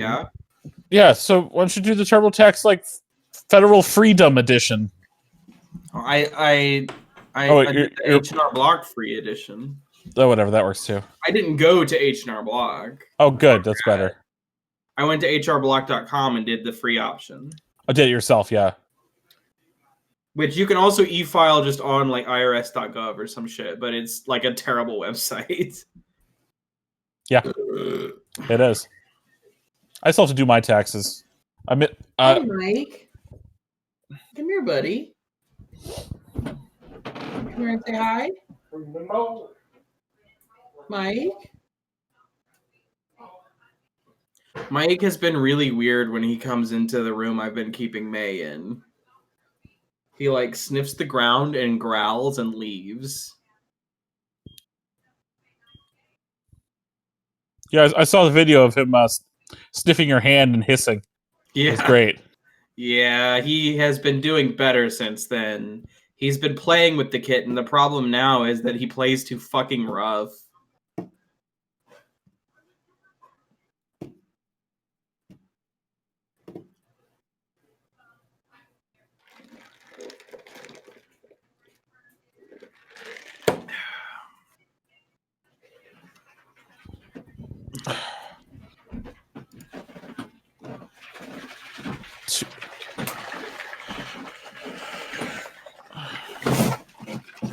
Yeah. Yeah, so why don't you do the TurboTax like Federal Freedom Edition? I did the H&R Block free edition. Oh, whatever, that works too. I didn't go to H&R Block. Oh, good, that's better. I went to hrblock.com and did the free option. I did it yourself, yeah. Which you can also e-file just on like irs.gov or some shit, but it's like a terrible website. Yeah, it is. I still have to do my taxes. Hi, Mike. Come here, buddy. Come here and say hi. Mike? Mike has been really weird when he comes into the room I've been keeping May in. He like sniffs the ground and growls and leaves. Yeah, I saw the video of him sniffing your hand and hissing. Yeah. It was great. Yeah, he has been doing better since then. He's been playing with the kitten. The problem now is that he plays too fucking rough.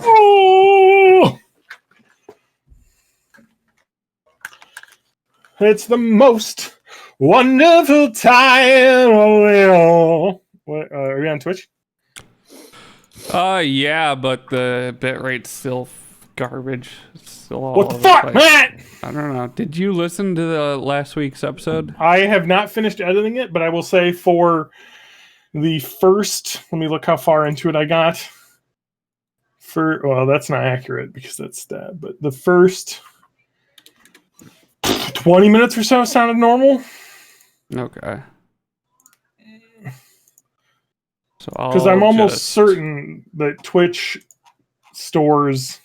Oh! It's the most wonderful time of it all. What, are you on Twitch? Yeah, but the bitrate's still garbage. It's still all What the over fuck, place. Matt? I don't know. Did you listen to the last week's episode? I have not finished editing it, but I will say for the first, let me look how far into it I got. Well, that's not accurate because that's stab, but the first 20 minutes or so sounded normal. Okay. So because I'm almost certain that Twitch stores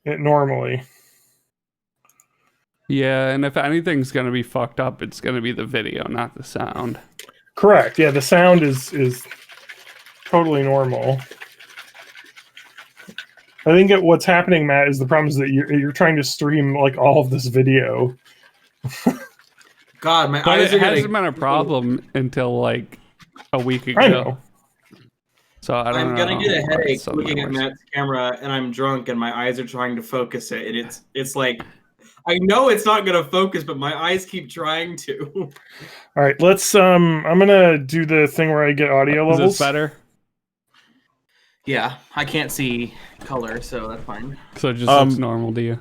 it normally. Yeah, and if anything's going to be fucked up, it's going to be the video, not the sound. Correct. Yeah, the sound is totally normal. I think what's happening, Matt, is the problem is that you're trying to stream like all of this video. God, my But eyes it are hasn't been a problem until like a week ago. I know. So I don't know. I'm gonna get a why headache it's so looking at noisy. Matt's camera, and I'm drunk, and my eyes are trying to focus it, and it's like I know it's not gonna focus, but my eyes keep trying to. All right, let's. I'm gonna do the thing where I get audio Is levels. this better? Yeah, I can't see color, so that's fine. So it just looks normal to you.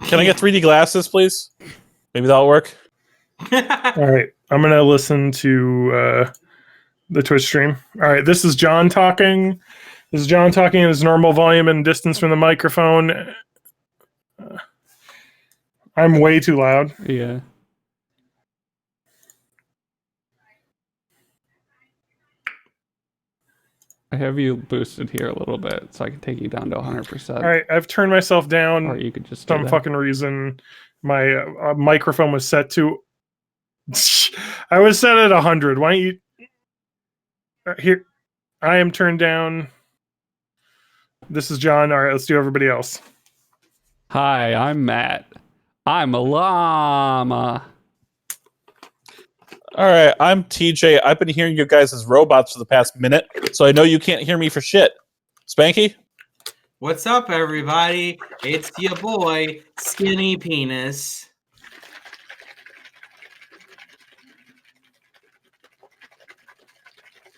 Can I get 3D glasses, please? Maybe that'll work. All right, I'm gonna listen to the Twitch stream. All right, this is John talking. This is John talking at his normal volume and distance from the microphone. I'm way too loud. Yeah. I have you boosted here a little bit so I can take you down to 100%. All right, I've turned myself down. Or you could just some fucking reason. My microphone was set to. I was set at 100. Why don't you? Here, I am turned down. This is John. All right, let's do everybody else. Hi, I'm Matt. I'm a llama. All right, I'm TJ. I've been hearing you guys as robots for the past minute, so I know you can't hear me for shit. Spanky? What's up, everybody? It's your boy, Skinny Penis.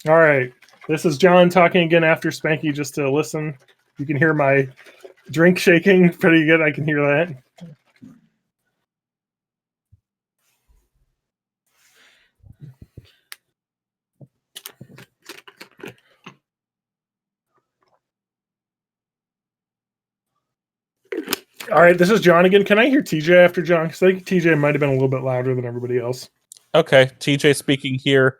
All right, this is John talking again after Spanky just to listen. You can hear my drink shaking pretty good. I can hear that. All right, this is John again. Can I hear TJ after John? Because I think TJ might have been a little bit louder than everybody else. Okay, TJ speaking here.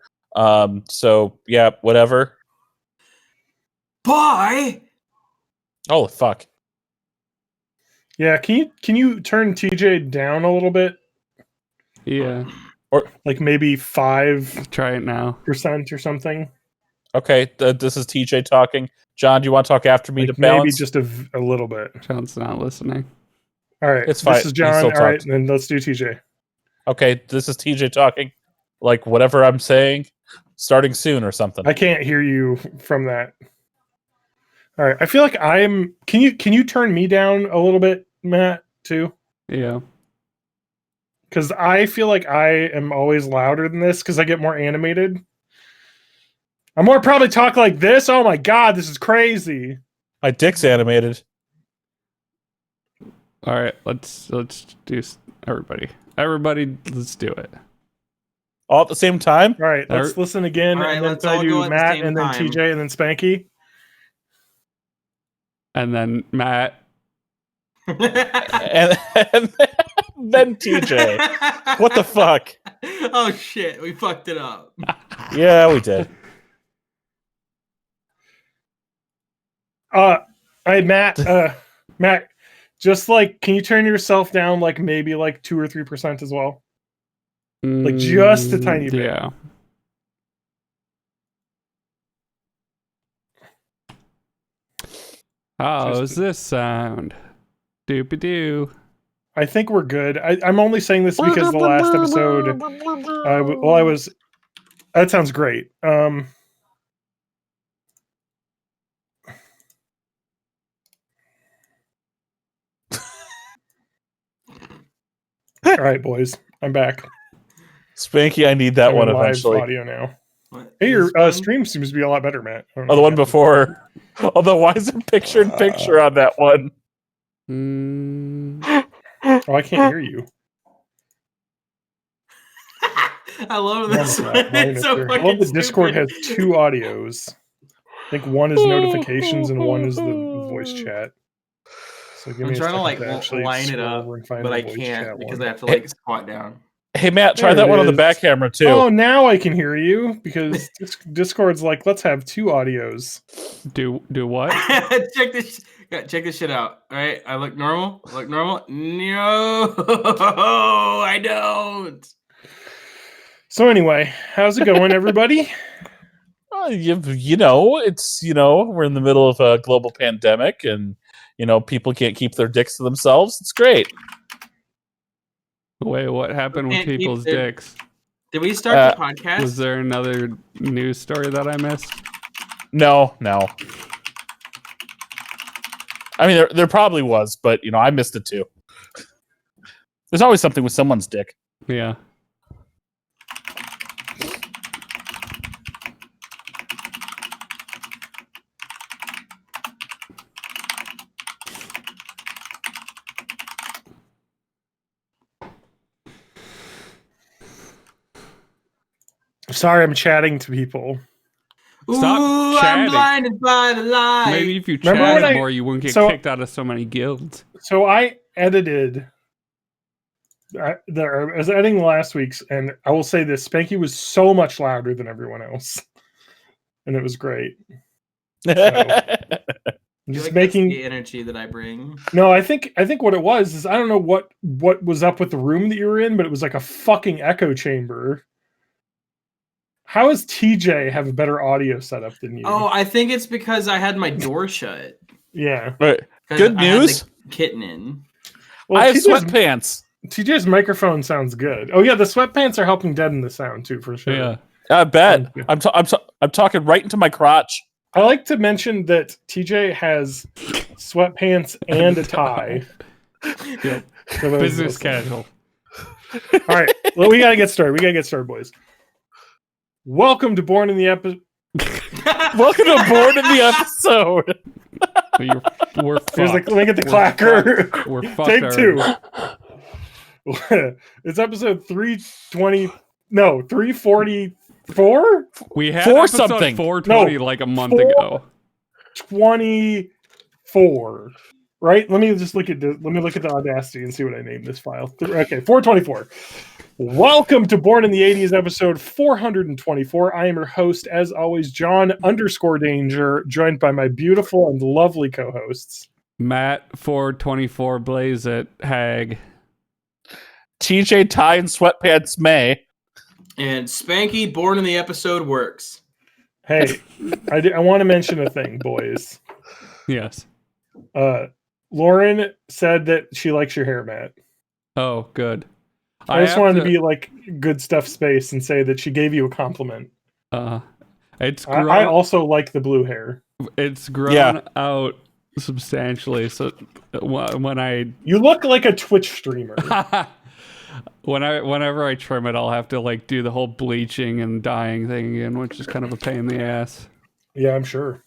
So yeah, whatever. Bye. Oh fuck. Yeah, can you turn TJ down a little bit? Yeah. Like maybe 5% Try it now. or something. Okay, this is TJ talking. John, do you want to talk after me Like to balance? maybe just a little bit. John's not listening. All right, It's fine. this is He John. still All right, talked. then let's do TJ. Okay, this is TJ talking. Like whatever I'm saying, starting soon or something. I can't hear you from that. All right, I feel like I'm. Can you turn me down a little bit, Matt, too? Yeah. Because I feel like I am always louder than this because I get more animated. I'm more probably talk like this. Oh my god, this is crazy. My dick's animated. All right. Let's do everybody. Everybody, let's do it. All at the same time? All right, let's listen again, All right, and then let's all I do go at the Matt, same and then time. TJ, and then Spanky. And then Matt. and then TJ. What the fuck? Oh shit, we fucked it up. Yeah, we did. Matt, just like, can you turn yourself down like maybe like 2 or 3% as well? Like just a tiny bit. Yeah. How does this sound? Doopy doo. I think we're good. I'm only saying this because the last episode, I was. That sounds great. All right, boys, I'm back. Spanky, I need that I'm one in live eventually. audio now. What, Hey, your this one? stream seems to be a lot better, Matt. I don't know Oh, the what one happened. before. Although, why is it picture in picture on that one? Oh, I can't hear you. I love Wrong this with one. that. Bye, It's so mister. I fucking love that Discord stupid. has 2 audios. I think one is notifications and one is the voice chat. So give I'm me a trying to second like to actually line it scroll up, over and find but the I voice can't chat because one. I have to like squat down. Hey, Matt, try There that it one on the is. back camera, too. Oh, now I can hear you because Discord's like, let's have 2 audios. Do what? check this shit out. All right, I look normal. I look normal. No, I don't. So anyway, how's it going, everybody? You know, it's, we're in the middle of a global pandemic and, people can't keep their dicks to themselves. It's great. Wait, what happened with Can't keep people's their- dicks? Did we start the podcast? Was there another news story that I missed? No. I mean, there probably was, but, I missed it too. There's always something with someone's dick. Yeah. Sorry, I'm chatting to people. Stop Ooh, chatting. I'm blinded by the light. Maybe if you Remember when chatted I- more, you wouldn't get so- kicked out of so many guilds. So I edited. I was editing last week's, and I will say this: Spanky was so much louder than everyone else, and it was great. I Just feel like that's making the energy that I bring. no. I think what it was is I don't know what was up with the room that you were in, but it was like a fucking echo chamber. How does TJ have a better audio setup than you? Oh, I think it's because I had my door shut. yeah. Right. 'Cause Good I had news. the kitten in. Well, I have TJ's sweatpants. TJ's microphone sounds good. Oh yeah, the sweatpants are helping deaden the sound too, for sure. Yeah. I bet. Okay. I'm talking right into my crotch. I like to mention that TJ has sweatpants and a tie. Yep. For those Business listening. casual. All right, well, we gotta get started. Boys. Welcome to Born in the Episode. Welcome to Born in the Episode. We're fucked. Let me get the We're clacker. fucked. We're fucked. Take already. 2. It's episode 320. No, 344. We had For episode something. 420 No, like a month 4 ago. 24. Right? Let me just look at the Audacity and see what I named this file. Okay, 424. Welcome to Born in the 80s, episode 424. I am your host, as always, John_Danger, joined by my beautiful and lovely co-hosts. Matt 424 Blaze it Hag. TJ tie and sweatpants May. And Spanky, born in the episode, works. Hey, I want to mention a thing, boys. Yes. Lauren said that she likes your hair, Matt. Oh, good. I just wanted to be like good stuff space and say that she gave you a compliment. It's I also like the blue hair. It's grown out substantially. So when you look like a Twitch streamer. Whenever I trim it, I'll have to like do the whole bleaching and dyeing thing again, which is kind of a pain in the ass. Yeah, I'm sure.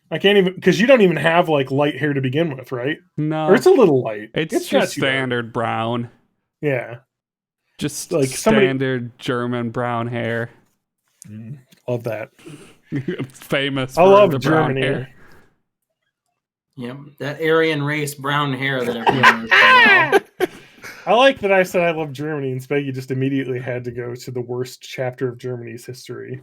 I can't even, because you don't even have like light hair to begin with, right? No, or it's a little light. It's just standard brown. Yeah, just like standard German brown hair. Love that. Famous. I love the Germany. brown hair. Yep, that Aryan race brown hair that everyone knows. I like that I said I love Germany, and Spaggy just immediately had to go to the worst chapter of Germany's history.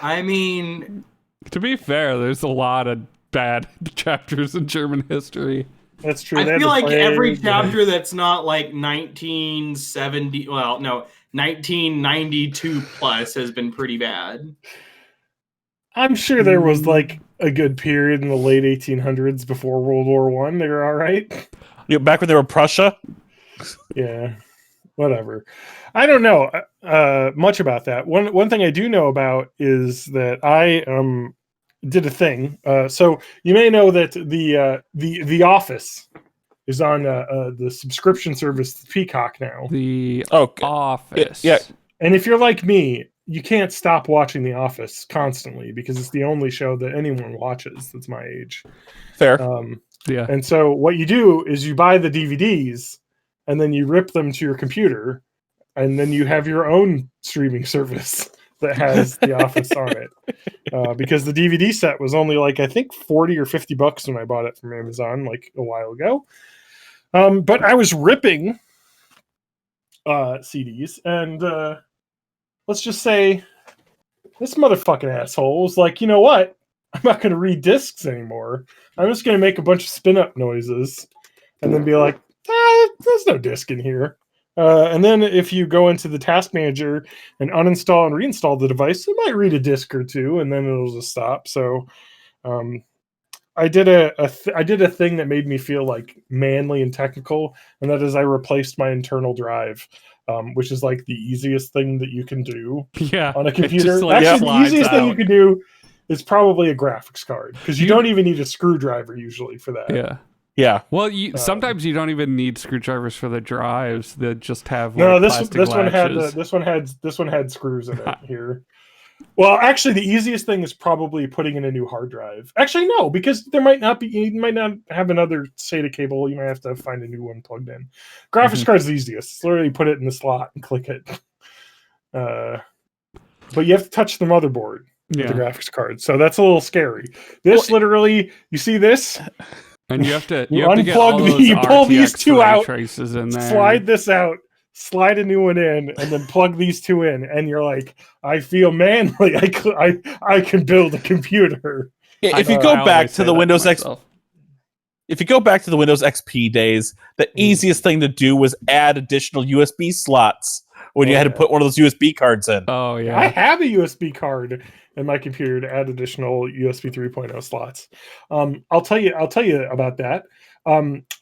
I mean, to be fair, there's a lot of bad chapters in German history. That's true. I feel like every chapter that's not like 1970, well, no, 1992 plus has been pretty bad. I'm sure there was like a good period in the late 1800s before World War One. They were all right. Yeah, back when they were Prussia. Yeah, whatever. I don't know much about that. One thing I do know about is that I did a thing. So you may know that the Office is on the subscription service Peacock now. The Office. Yeah. And if you're like me, you can't stop watching The Office constantly because it's the only show that anyone watches that's my age. Fair. Yeah. And so what you do is you buy the DVDs and then you rip them to your computer, and then you have your own streaming service that has The Office on it. Because the DVD set was only like, I think $40 or $50 when I bought it from Amazon like a while ago. But I was ripping CDs, and let's just say this motherfucking asshole was like, you know what? I'm not going to read discs anymore. I'm just going to make a bunch of spin-up noises and then be like, there's no disc in here. And then if you go into the task manager and uninstall and reinstall the device, it might read a disc or two, and then it'll just stop. So I did a thing that made me feel like manly and technical, and that is I replaced my internal drive, which is like the easiest thing that you can do on a computer. Like actually, the easiest thing you can do is probably a graphics card, because you don't even need a screwdriver usually for that. Yeah. Yeah. Well, sometimes you don't even need screwdrivers for the drives that just have this one had screws in it here. Well, actually, the easiest thing is probably putting in a new hard drive. Actually, no, because you might not have another SATA cable. You might have to find a new one plugged in. Graphics card's the easiest. It's literally put it in the slot and click it. But you have to touch the motherboard with the graphics card, so that's a little scary. This literally, you see this? And you have to unplug you pull these two out, traces in there. slide this out, slide a new one in, and then plug these two in, and you're like, I feel manly. I can build a computer. If you go back to the Windows if you go back to the Windows XP days, the easiest thing to do was add additional USB slots when you had to put one of those USB cards in. Oh yeah, I have a USB card in my computer to add additional USB 3.0 slots. I'll tell you about that.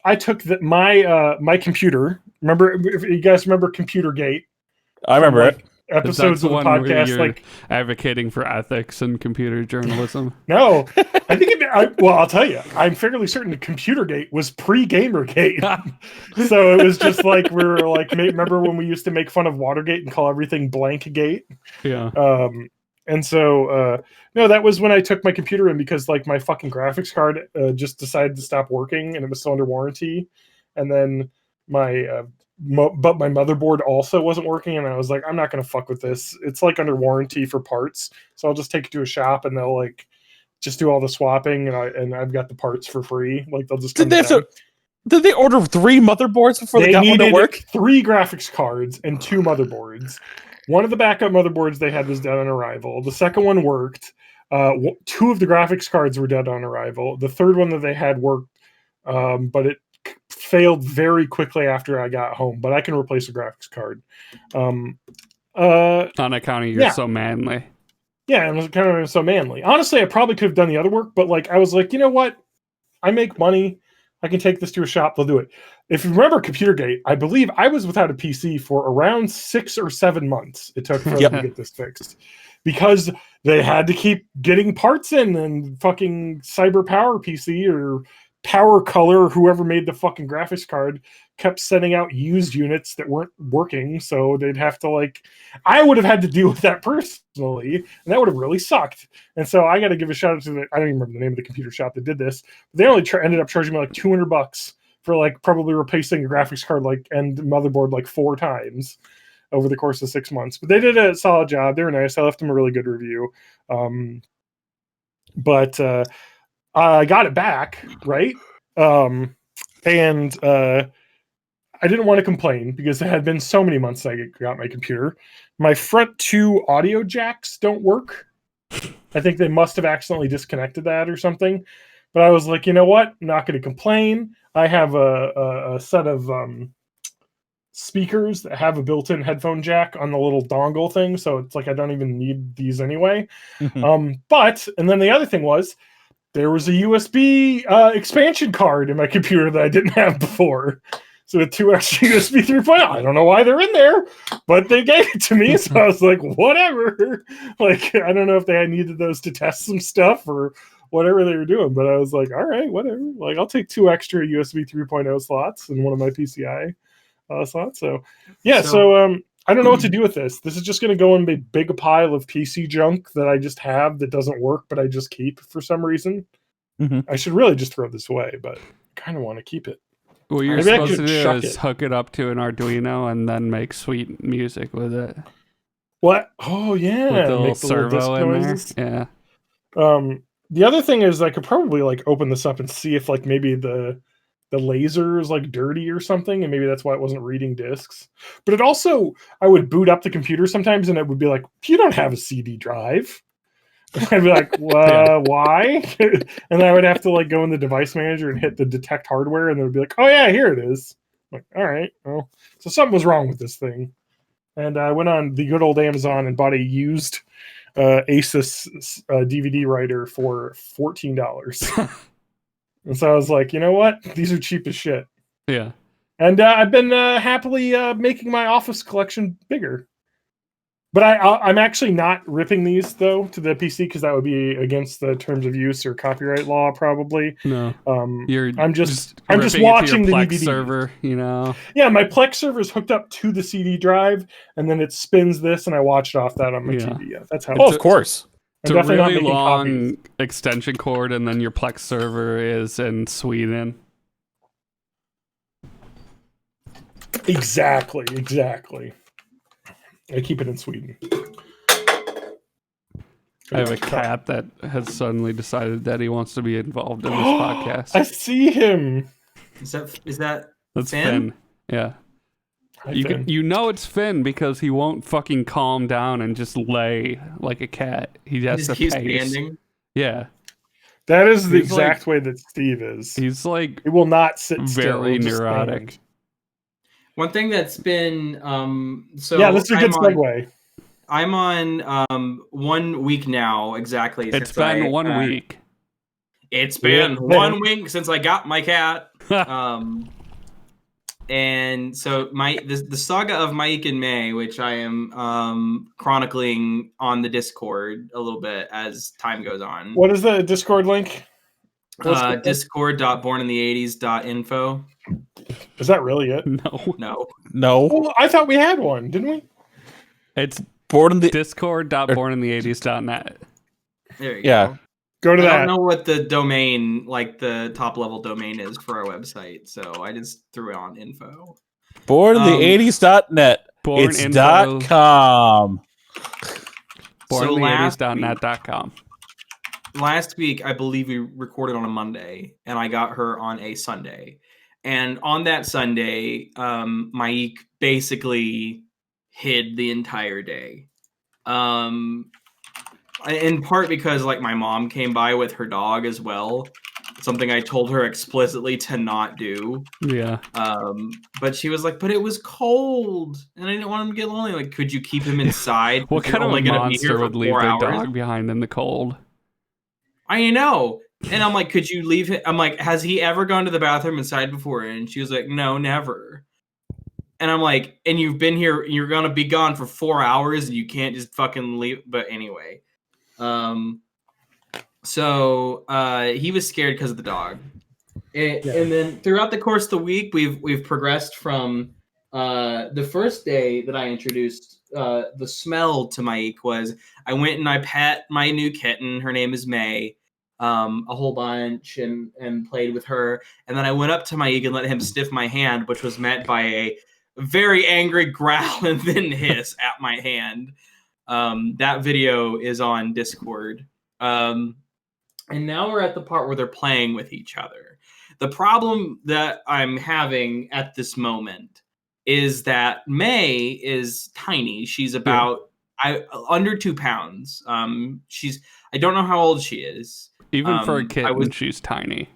I took my computer. Remember, if you guys remember Computergate? I remember it. Episodes of the podcast, like advocating for ethics and computer journalism. No, I think I'll tell you. I'm fairly certain that Computergate was pre-Gamergate, so it was just like we were like, remember when we used to make fun of Watergate and call everything Blankgate? Yeah. And so, no, that was when I took my computer in, because like my fucking graphics card just decided to stop working, and it was still under warranty. And then my motherboard also wasn't working, and I was like, I'm not going to fuck with this. It's like under warranty for parts, so I'll just take it to a shop, and they'll like just do all the swapping, and I've got the parts for free. Like they'll just come down. Did they order 3 motherboards before they got one to work? 3 graphics cards and 2 motherboards. One of the backup motherboards they had was dead on arrival. The second one worked. 2 of the graphics cards were dead on arrival. The third one that they had worked, but it failed very quickly after I got home, but I can replace a graphics card. On account of you're so manly. Yeah, and it was kind of so manly. Honestly, I probably could have done the other work, but like I was like, you know what? I make money. I can take this to a shop. They'll do it. If you remember Computergate, I believe I was without a PC for around 6 or 7 months. It took for them to get this fixed because they had to keep getting parts in, and fucking Cyber Power PC or Power Color, whoever made the fucking graphics card, kept sending out used units that weren't working. So they'd have to like, I would have had to deal with that personally, and that would have really sucked. And so I got to give a shout out to I don't even remember the name of the computer shop that did this. But they only ended up charging me like $200 for like probably replacing a graphics card like and motherboard like 4 times over the course of 6 months. But they did a solid job. They were nice. I left them a really good review. But I got it back, right? And I didn't want to complain because it had been so many months I got my computer. My front 2 audio jacks don't work. I think they must have accidentally disconnected that or something. But I was like, you know what? I'm not going to complain. I have a set of speakers that have a built-in headphone jack on the little dongle thing, so it's like I don't even need these anyway. But and then the other thing was there was a USB expansion card in my computer that I didn't have before. So with 2 extra USB 3.0, I don't know why they're in there, but they gave it to me. So I was like, whatever. Like, I don't know if they needed those to test some stuff or whatever they were doing, but I was like, all right, whatever. Like, I'll take 2 extra USB 3.0 slots in one of my PCI slots. So, yeah, so I don't know what to do with this. This is just going to go in a big pile of PC junk that I just have that doesn't work, but I just keep for some reason. I should really just throw this away, but I kind of want to keep it. What you're supposed to do is hook it up to an Arduino and then make sweet music with it. What? Oh, yeah. With the little servo in there. Yeah. The other thing is I could probably like open this up and see if like maybe the laser is like dirty or something, and maybe that's why it wasn't reading discs. But it also, I would boot up the computer sometimes and it would be like, you don't have a CD drive. I'd be like, why? And I would have to like go in the device manager and hit the detect hardware, and it would be like, oh yeah, here it is. I'm like, all right, well, so something was wrong with this thing. And I went on the good old Amazon and bought a used Asus DVD writer for $14. And so I was like, you know what? These are cheap as shit. Yeah. And I've been happily making my Office collection bigger. But I'm actually not ripping these though to the PC because that would be against the terms of use or copyright law probably. No, I'm just watching the Plex DVD server. You know. Yeah, my Plex server is hooked up to the CD drive, and then it spins this, and I watch it off that on my TV. Yeah, that's how. Of course. It's a really long extension cord, and then your Plex server is in Sweden. Exactly. I keep it in Sweden. I have a cat that has suddenly decided that he wants to be involved in this podcast. I see him. Is that That's Finn? Yeah. Hi, You know it's Finn because he won't fucking calm down and just lay like a cat. He has to keeps pace. standing. Yeah. That is the exact way that Steve is. He's like he will not sit still. Very neurotic. One thing that's been so yeah, this is a good segue. I'm on 1 week now exactly. It's been 1 week. It's been 1 week since I got my cat. And so the saga of Mike and May, which I am chronicling on the Discord a little bit as time goes on. What is the Discord link? Discord.bornintheeighties.info. Is that really it? No. Well, I thought we had one, didn't we? It's Discord.bornintheeighties.net. There you go. Go to that. I don't know what the domain, like the top level domain is for our website, so I just threw it on info. Bornintheeighties.net. It's .com. Bornintheeighties.net.com. Last week, I believe we recorded on a Monday, and I got her on a Sunday. And on that Sunday, Mike basically hid the entire day. In part because like my mom came by with her dog as well. something I told her explicitly to not do. Yeah. But she was like, "But it was cold, and I didn't want him to get lonely. Like, could you keep him inside? What kind of a monster would leave their hours? dog behind in the cold? I know." And I'm like, "Could you leave him?" I'm like, "Has he ever gone to the bathroom inside before?" And she was like, "No, never." And I'm like, "And you've been here, you're gonna be gone for 4 hours, and you can't just fucking leave." But anyway, so he was scared because of the dog. And then throughout the course of the week, we've progressed from the first day that I introduced the smell to Mike was I went and I pet my new kitten. Her name is May. A whole bunch and played with her. And then I went up to Mike and let him sniff my hand, which was met by a very angry growl and then hiss at my hand. That video is on Discord. And now we're at the part where they're playing with each other. The problem that I'm having at this moment is that May is tiny. She's about under 2 pounds. I don't know how old she is. Even for a kitten, she's tiny.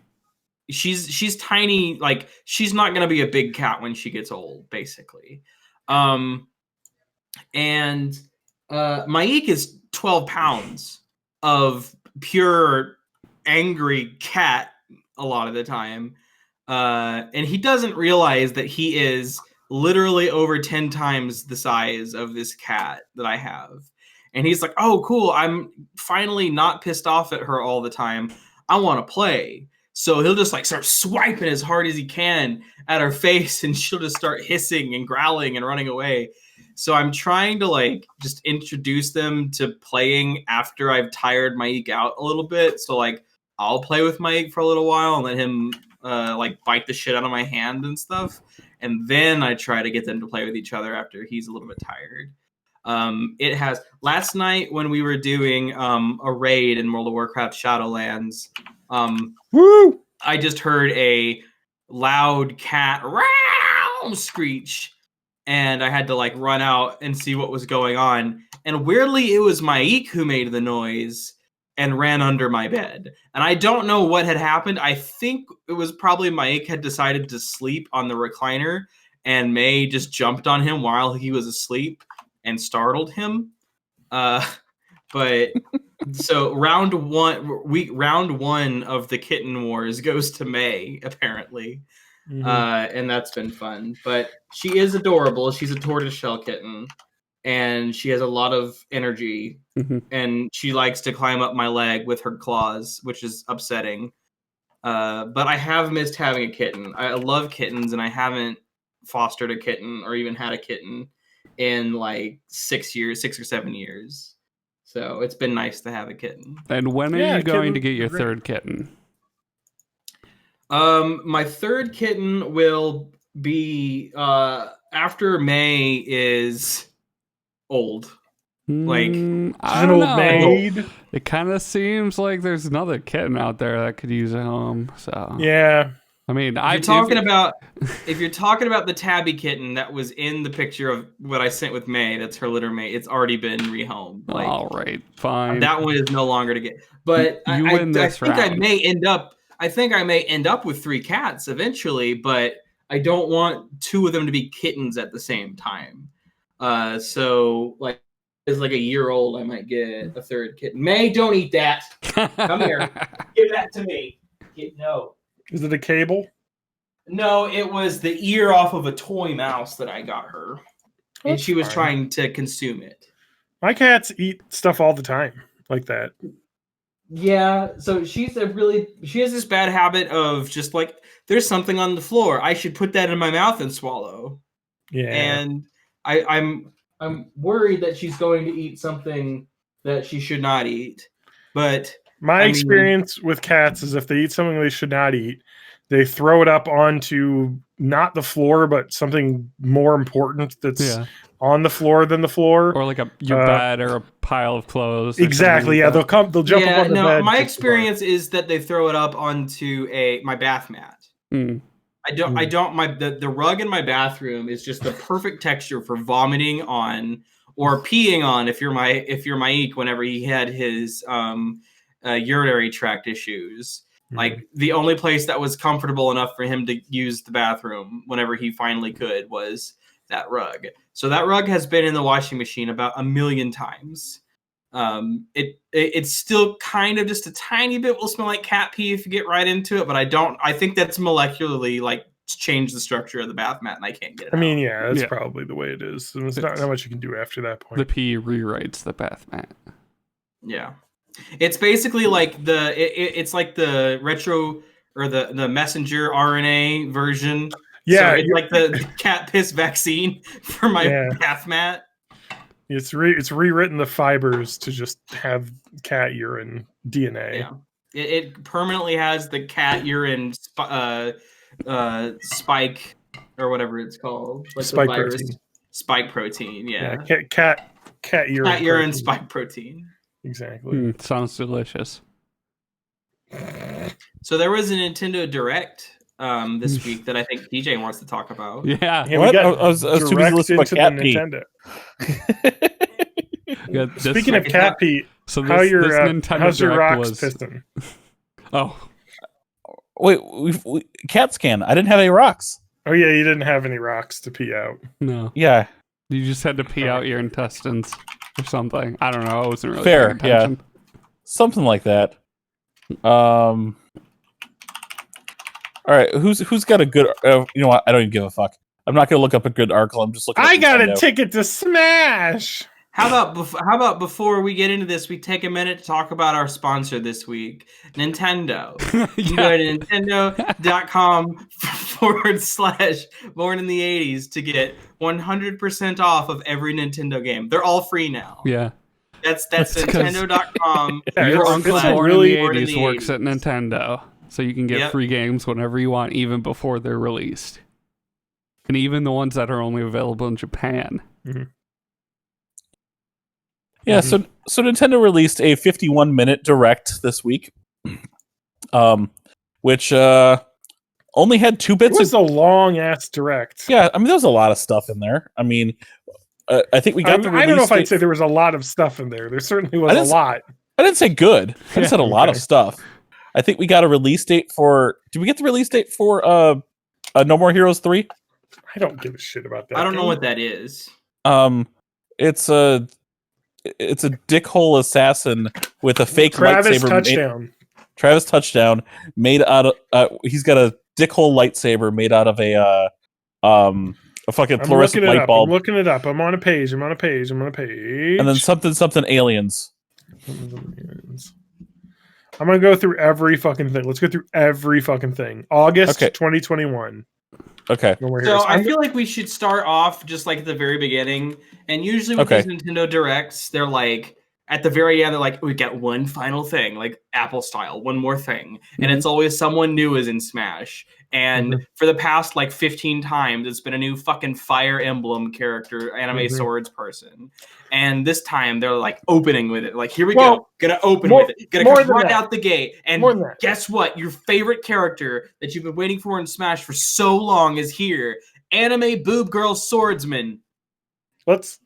She's tiny. Like, she's not going to be a big cat when she gets old, basically. And Maik is 12 pounds of pure angry cat a lot of the time. And he doesn't realize that he is literally over 10 times the size of this cat that I have. And he's like, "Oh, cool. I'm finally not pissed off at her all the time. I want to play." So he'll just like start swiping as hard as he can at her face, and she'll just start hissing and growling and running away. So I'm trying to like just introduce them to playing after I've tired Mike out a little bit. So like I'll play with Mike for a little while and let him like bite the shit out of my hand and stuff. And then I try to get them to play with each other after he's a little bit tired. It has last night when we were doing a raid in World of Warcraft Shadowlands. Woo! I just heard a loud cat screech, and I had to like run out and see what was going on. And weirdly, it was Maik who made the noise and ran under my bed. And I don't know what had happened. I think it was probably Maik had decided to sleep on the recliner, and May just jumped on him while he was asleep and startled him. But so round one of the kitten wars goes to May, apparently. And that's been fun. But she is adorable. She's a tortoiseshell kitten, and she has a lot of energy. And she likes to climb up my leg with her claws, which is upsetting. But I have missed having a kitten. I love kittens, and I haven't fostered a kitten or even had a kitten in like 6 or 7 years. So it's been nice to have a kitten. And when are you going to get your third kitten? My third kitten will be after May is old. Like, she's an old maid. It kind of seems like there's another kitten out there that could use a home. So yeah. I mean, if you're talking about the tabby kitten that was in the picture of what I sent with May, that's her litter mate. It's already been rehomed. Like, all right, fine. That one is no longer to get. But I think I may end up. I think I may end up with 3 cats eventually, but I don't want 2 of them to be kittens at the same time. So like, it's like a year old, I might get a third kitten. May, don't eat that. Come here, give that to me. No. Is it a cable? No, it was the ear off of a toy mouse that I got her. And she was trying to consume it. My cats eat stuff all the time like that. Yeah, so she has this bad habit of just like, there's something on the floor, I should put that in my mouth and swallow. Yeah. And I'm worried that she's going to eat something that she should not eat. But my experience with cats is if they eat something they should not eat, they throw it up onto not the floor, but something more important that's on the floor than the floor, or like your bed or a pile of clothes. Exactly. Yeah, they'll jump up on the bed. My experience is that they throw it up onto my bath mat. The rug in my bathroom is just the perfect texture for vomiting on or peeing on if you're Maik whenever he had his urinary tract issues. Like the only place that was comfortable enough for him to use the bathroom whenever he finally could was that rug. So that rug has been in the washing machine about 1,000,000 times. It's still kind of just a tiny bit will smell like cat pee if you get right into it, but I think that's molecularly like changed the structure of the bath mat, and I can't get it. I mean, yeah, that's probably the way it is. And there's not much you can do after that point. The pee rewrites the bath mat. Yeah, it's basically like it's like the retro or the messenger RNA version. Yeah, so it's like the cat piss vaccine for my bath mat. It's rewritten the fibers to just have cat urine DNA. Yeah, it permanently has the cat urine spike or whatever it's called, like spike the virus protein. Spike protein. Yeah, cat urine. Cat urine spike protein. Exactly. Sounds delicious. So there was a Nintendo Direct this week that I think DJ wants to talk about. Yeah. We got I was too busy listening to cat pee. Speaking of cat pee, so how's your Direct rocks piston? Oh, wait, cat scan. I didn't have any rocks. Oh yeah, you didn't have any rocks to pee out. No. Yeah. You just had to pee out your intestines or something. I don't know. I wasn't really fair. paying attention. Yeah, something like that. All right, who's got a good? You know what? I don't even give a fuck. I'm not gonna look up a good article. I'm just looking. I got a ticket to Smash. How about before we get into this, we take a minute to talk about our sponsor this week, Nintendo. You can go to Nintendo.com/born in the 80s to get 100% off of every Nintendo game. They're all free now. Yeah. That's Nintendo.com. Your uncle born in the 80s works at Nintendo, so you can get free games whenever you want, even before they're released. And even the ones that are only available in Japan. Mm-hmm. Yeah, so Nintendo released a 51-minute Direct this week, which only had 2 bits. It was a long-ass Direct. Yeah, I mean, there was a lot of stuff in there. I mean, I think we got the release I don't know if I'd say there was a lot of stuff in there. There certainly was a lot. I didn't say good. I just said a lot of stuff. I think we got a release date for... Did we get the release date for No More Heroes 3? I don't give a shit about that. I don't know what that is. It's a dickhole assassin with a fake Travis lightsaber. Travis Touchdown made out of he's got a dickhole lightsaber made out of a fucking fluorescent light bulb. I'm looking it up. I'm on a page. And then something aliens. I'm gonna go through every fucking thing. Let's go through every fucking thing. August 2021. Okay. So I feel like we should start off just like at the very beginning. And usually with these Nintendo Directs, they're like at the very end, they're like, we get one final thing, like Apple style, one more thing. And it's always someone new is in Smash. And for the past like 15 times, it's been a new fucking Fire Emblem character, anime swords person. And this time they're like opening with it. Like, here we go. Gonna open with it. Gonna come right out the gate. And guess what? Your favorite character that you've been waiting for in Smash for so long is here. Anime boob girl swordsman. Let's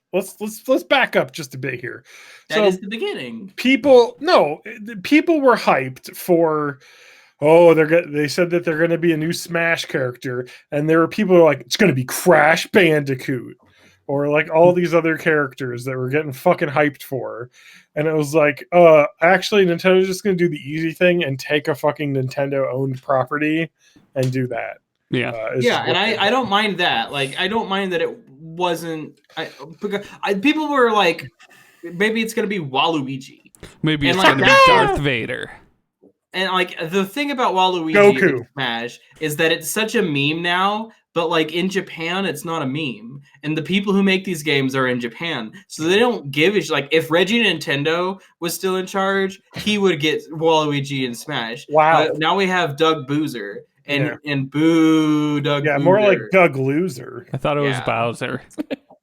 back up just a bit here. That is the beginning. People were hyped for they said that they're going to be a new Smash character, and there were people who were like, it's going to be Crash Bandicoot, or like all these other characters that were getting fucking hyped for. And it was like, actually Nintendo's just going to do the easy thing and take a fucking Nintendo owned property and do that. Yeah. And I don't mind that. Like, I don't mind that it wasn't. People were like, maybe it's going to be Waluigi. Maybe it's going to be Darth Vader. And like the thing about Waluigi in Smash is that it's such a meme now, but like in Japan, it's not a meme. And the people who make these games are in Japan, so they don't give a shit. Like if Reggie Nintendo was still in charge, he would get Waluigi in Smash. Wow. But now we have Doug Boozer. And boo, Doug. Yeah, Boozer. More like Doug Loser. I thought it was Bowser.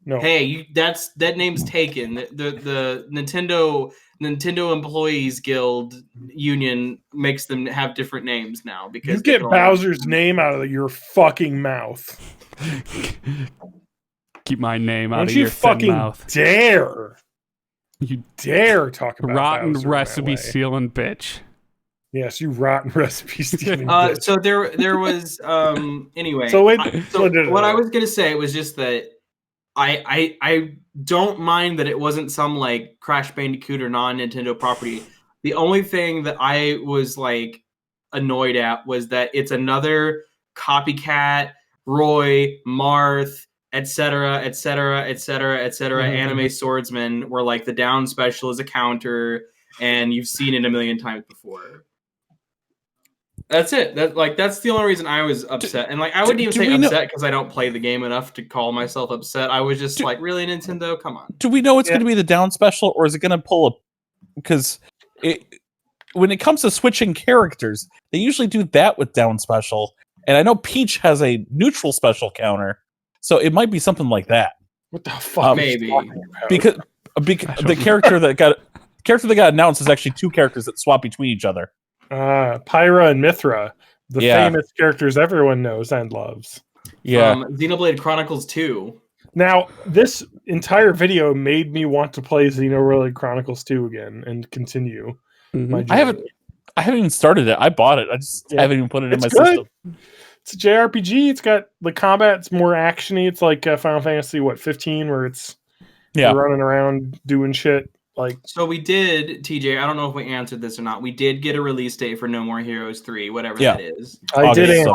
No. Hey, that name's taken. The Nintendo Employees Guild Union makes them have different names now because you get Bowser's name out of your fucking mouth. Keep my name out of your fucking mouth. Dare. You dare talk about rotten Bowser recipe stealing bitch. Yes, you rotten recipe stealing. So there was anyway. So wait, what I was gonna say was just that I don't mind that it wasn't some like Crash Bandicoot or non-Nintendo property. The only thing that I was like annoyed at was that it's another copycat Roy, Marth, etc., anime swordsman, where like the down special is a counter, and you've seen it a million times before. That's it. That's the only reason I was upset. And like I wouldn't even say upset because I don't play the game enough to call myself upset. I was just like, really, Nintendo? Come on. Do we know it's going to be the down special, or is it going to pull a? Because when it comes to switching characters, they usually do that with down special. And I know Peach has a neutral special counter, so it might be something like that. What the fuck? Maybe because the character that got announced is actually two characters that swap between each other. Pyra and Mithra, the famous characters everyone knows and loves. Yeah, Xenoblade Chronicles 2. Now, this entire video made me want to play Xenoblade Chronicles 2 again and continue. I haven't even started it. I bought it. I just haven't even put it in my system. It's a JRPG. It's got the combat's more actiony. It's like Final Fantasy 15, where it's running around doing shit. Like, so we did, TJ. I don't know if we answered this or not. We did get a release date for No More Heroes 3, whatever that is. I did answer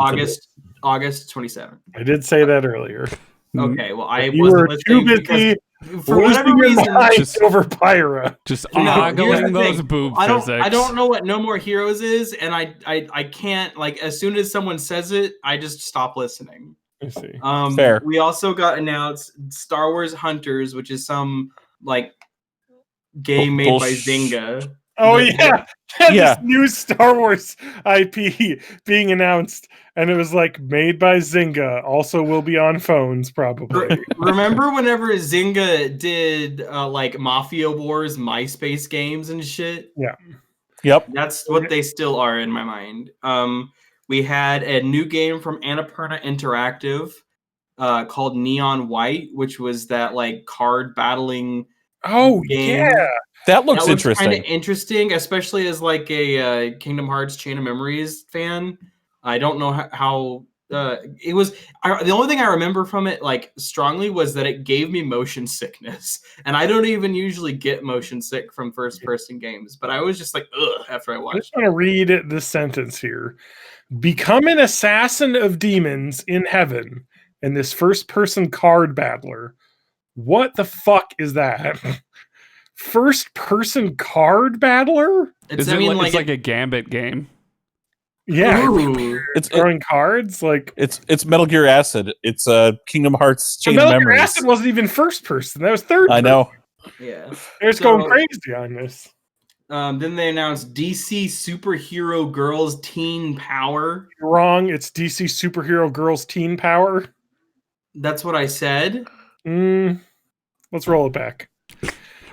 August 27th. I did say that earlier. Okay, well, I wasn't listening too busy for whatever reason over Pyra. Just ogling those boob physics. I don't know what No More Heroes is, and I can't, like, as soon as someone says it, I just stop listening. I see. Fair. We also got announced Star Wars Hunters, which is some like game made by Zynga. Oh this new Star Wars IP being announced, and it was like made by Zynga. Also, will be on phones probably. Remember whenever Zynga did like Mafia Wars MySpace games and shit? Yeah. Yep. That's what they still are in my mind. We had a new game from Annapurna Interactive called Neon White, which was that like card battling. Oh game. Yeah, that looks interesting. Kind of interesting, especially as like a Kingdom Hearts Chain of Memories fan. I don't know how it was. The only thing I remember from it, like strongly, was that it gave me motion sickness, and I don't even usually get motion sick from first-person games. But I was just like, ugh, after I watched. I just want to read this sentence here: "Become an assassin of demons in heaven, and this first-person card battler." What the fuck is that? First-person card battler? It's like a Gambit game. Yeah, it's throwing cards. Like it's Metal Gear Acid. It's Kingdom Hearts Chain of Metal Memories. Gear Acid wasn't even first person. That was third. I know. Yeah, they're just going crazy on this. Then they announced DC Superhero Girls Teen Power. You're wrong. It's DC Superhero Girls Teen Power. That's what I said. Let's roll it back.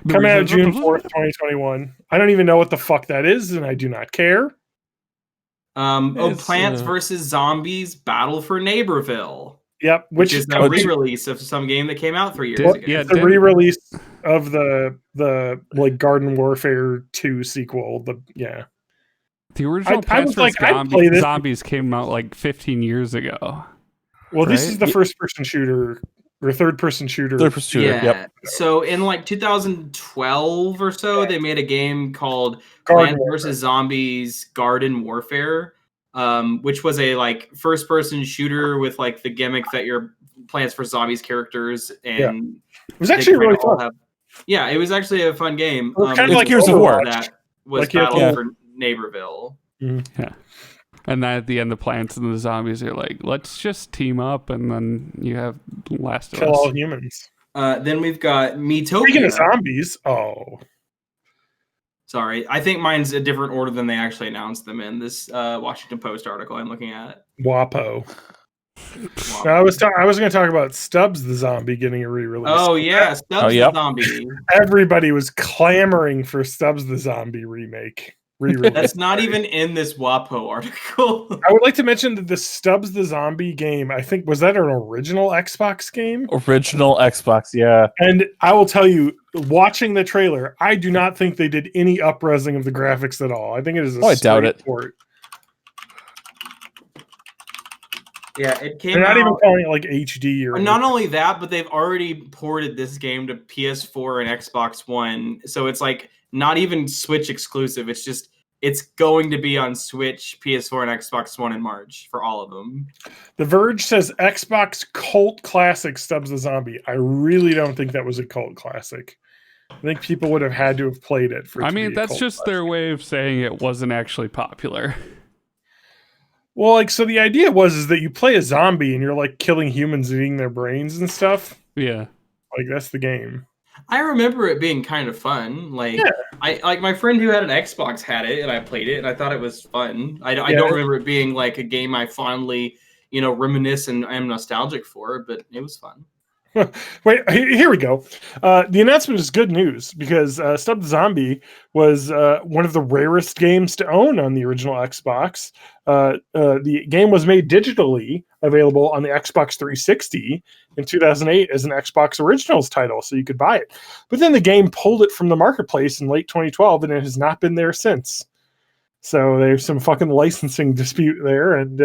Coming out June 4th, 2021. I don't even know what the fuck that is, and I do not care. Plants vs. Zombies Battle for Neighborville. Yep, which is a re-release of some game that came out 3 years ago. Yeah, it's a re-release of the like Garden Warfare 2 sequel. The original Plants vs. Zombies came out like 15 years ago. Well, this is the first-person shooter. Or third-person shooter. Third-person shooter, yep. So in like 2012 or so, they made a game called Plants vs. Zombies Garden Warfare, which was a like first-person shooter with like the gimmick that you're Plants vs. Zombies characters. And it was actually really fun. It was actually a fun game. Kind of like Gears of War. That was like Battle for Neighborville. Mm-hmm. Yeah. And then at the end, the plants and the zombies are like, let's just team up, and then you have Last of Us. Kill all humans. Then we've got Miitopia. Speaking of zombies, sorry. I think mine's a different order than they actually announced them in this Washington Post article I'm looking at. WAPO. I was going to talk about Stubbs the Zombie getting a re-release. Oh, yeah. Stubbs the Zombie. Everybody was clamoring for Stubbs the Zombie remake. That's not even in this WAPO article. I would like to mention that the Stubbs the Zombie game, I think, was that an original Xbox game? Original Xbox, yeah. And I will tell you, watching the trailer, I do not think they did any up-resing of the graphics at all. I think it is a I doubt it. port. Yeah, it came They're not out, even calling it like HD or not only that, but they've already ported this game to PS4 and Xbox One. So it's like not even Switch exclusive. It's going to be on Switch, PS4, and Xbox One in March for all of them. The Verge says Xbox cult classic Stubbs the Zombie. I really don't think that was a cult classic. I think people would have had to have played it. I mean, that's just their way of saying it wasn't actually popular. Well, like, so the idea was that you play a zombie and you're like killing humans and eating their brains and stuff. Yeah. Like, that's the game. I remember it being kind of fun. Like, Yeah. I like my friend who had an Xbox had it, and I played it, and I thought it was fun. I don't remember it being like a game I fondly, reminisce and am nostalgic for, but it was fun. Wait, here we go. The announcement is good news because Stub the Zombie was one of the rarest games to own on the original Xbox. The game was made digitally available on the Xbox 360 in 2008 as an Xbox Originals title, so you could buy it. But then the game pulled it from the marketplace in late 2012, and it has not been there since. So there's some fucking licensing dispute there, and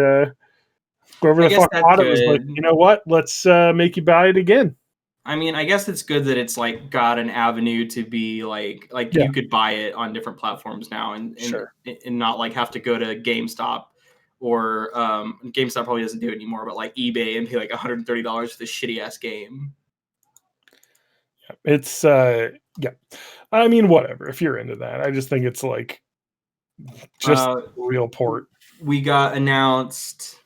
whoever the fuck bought it was like, you know what? Let's make you buy it again. I mean, I guess it's good that it's like got an avenue to be like you could buy it on different platforms now, and not like have to go to GameStop or GameStop probably doesn't do it anymore, but like eBay and pay like $130 for this shitty ass game. It's I mean, whatever. If you're into that, I just think it's like just a real port. We got announced.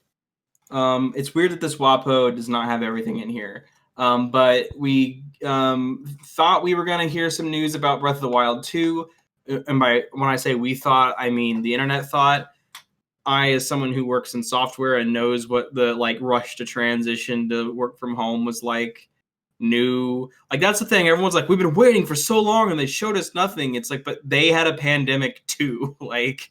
It's weird that this WAPO does not have everything in here. But we thought we were going to hear some news about Breath of the Wild 2. And when I say we thought, I mean the internet thought. I, as someone who works in software and knows what the rush to transition to work from home was like, new. Like, that's the thing. Everyone's like, we've been waiting for so long and they showed us nothing. It's like, but they had a pandemic too. Like,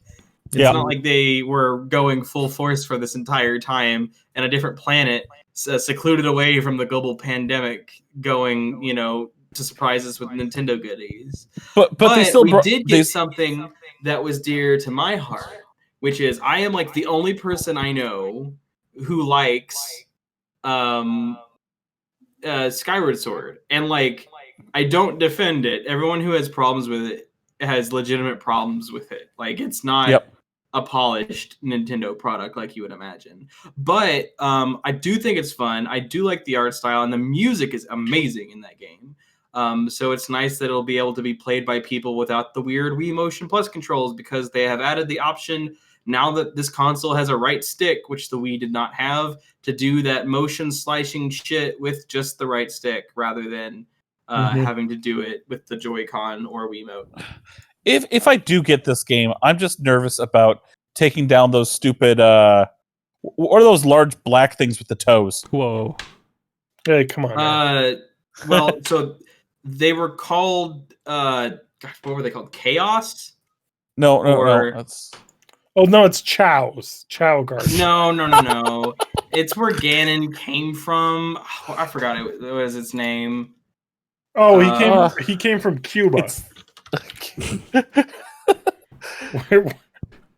it's not like they were going full force for this entire time and a different planet secluded away from the global pandemic going, to surprise us with Nintendo goodies. But they still did get something that was dear to my heart, which is I am like the only person I know who likes Skyward Sword. And like, I don't defend it. Everyone who has problems with it has legitimate problems with it. Like, it's not a polished Nintendo product like you would imagine. But I do think it's fun. I do like the art style, and the music is amazing in that game. So it's nice that it'll be able to be played by people without the weird Wii Motion Plus controls, because they have added the option now that this console has a right stick, which the Wii did not have, to do that motion slicing shit with just the right stick rather than having to do it with the Joy-Con or Wiimote. If I do get this game, I'm just nervous about taking down those stupid what are those large black things with the toes? Whoa. Hey, come on. Well, so they were called what were they called? Chaos? No. That's... Oh no, it's Chow's. Chow Garden. No. It's where Ganon came from. Oh, I forgot it was its name. Oh, he came from Cuba.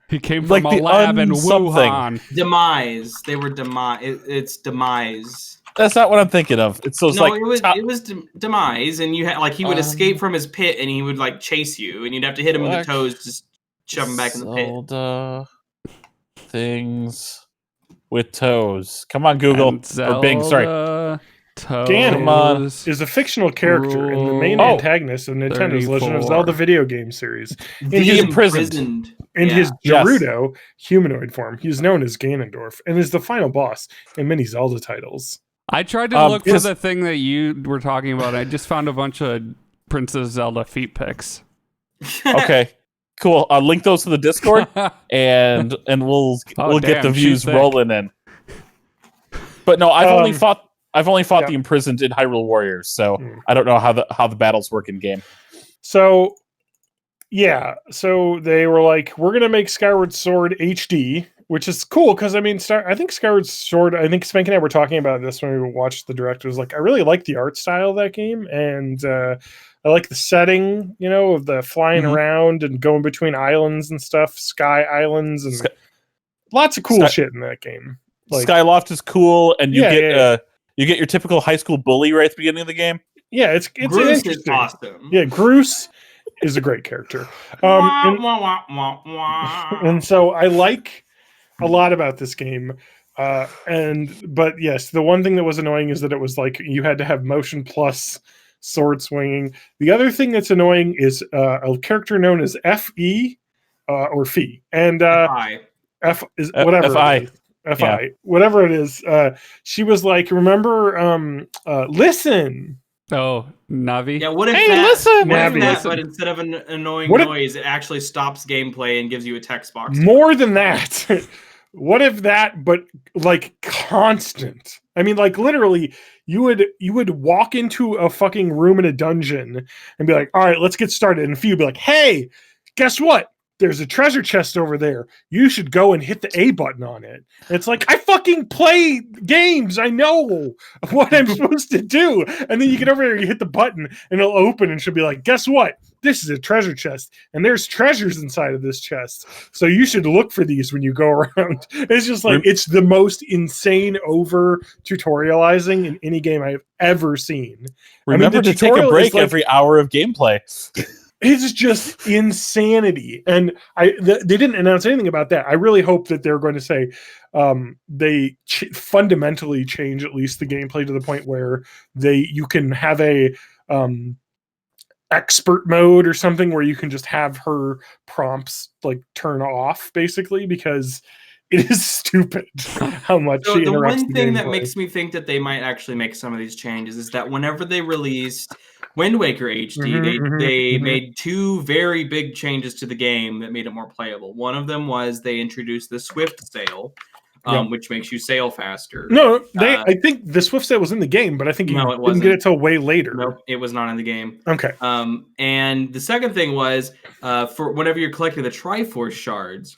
He came from a lab in Wuhan. Demise. They were Demise. It's Demise. That's not what I'm thinking of. It's those it was Demise, and you had he would escape from his pit, and he would chase you, and you'd have to hit him with the toes, just shove him back in the pit. Things with toes. Come on, Google or Bing. Sorry. Ganon is a fictional character and the main antagonist of Nintendo's Legend of Zelda video game series. He's imprisoned. In his Gerudo humanoid form, he's known as Ganondorf and is the final boss in many Zelda titles. I tried to look for the thing that you were talking about. I just found a bunch of Princess Zelda feet pics. Okay, cool. I'll link those to the Discord, and we'll get the views rolling in. But no, I've only fought the imprisoned in Hyrule Warriors, so I don't know how the battles work in game. So Yeah, so they were like, we're gonna make Skyward Sword HD, which is cool because I mean, I think Skyward Sword. I think Spank and I were talking about this when we watched the direct. It was like I really like the art style of that game, and I like the setting, of the flying around and going between islands and stuff, sky islands, and lots of cool shit in that game. Like, Skyloft is cool, and you get your typical high school bully right at the beginning of the game. Yeah, it's Groose is awesome. Yeah, Groose is a great character. And so I like a lot about this game. But yes, the one thing that was annoying is that it was like you had to have motion plus sword swinging. The other thing that's annoying is a character known as FE or Fee. And F is whatever. FI. FI. Whatever it is. She was like, remember, listen. Oh, Navi? Yeah, what if listen! But instead of an annoying noise, it actually stops gameplay and gives you a text box? More than that. What if that, but like constant? I mean, like literally, you would walk into a fucking room in a dungeon and be like, all right, let's get started. And Fee would be like, hey, guess what? There's a treasure chest over there. You should go and hit the A button on it. And it's like, I fucking play games. I know what I'm supposed to do. And then you get over there, you hit the button, and it'll open, and she'll be like, guess what? This is a treasure chest, and there's treasures inside of this chest. So you should look for these when you go around. It's just like, it's the most insane over tutorializing in any game I've ever seen. Remember to take a break every hour of gameplay. It's just insanity, and they didn't announce anything about that. I really hope that they're going to say they fundamentally change at least the gameplay to the point where you can have a expert mode or something where you can just have her prompts like turn off, basically, because it is stupid how much she interrupts the one thing that makes me think that they might actually make some of these changes is that whenever they released Wind Waker HD, they made two very big changes to the game that made it more playable. One of them was they introduced the Swift Sail, which makes you sail faster. No, I think the Swift Sail was in the game, but I think you didn't get it till way later. Nope, it was not in the game. Okay. And the second thing was for whenever you're collecting the Triforce shards,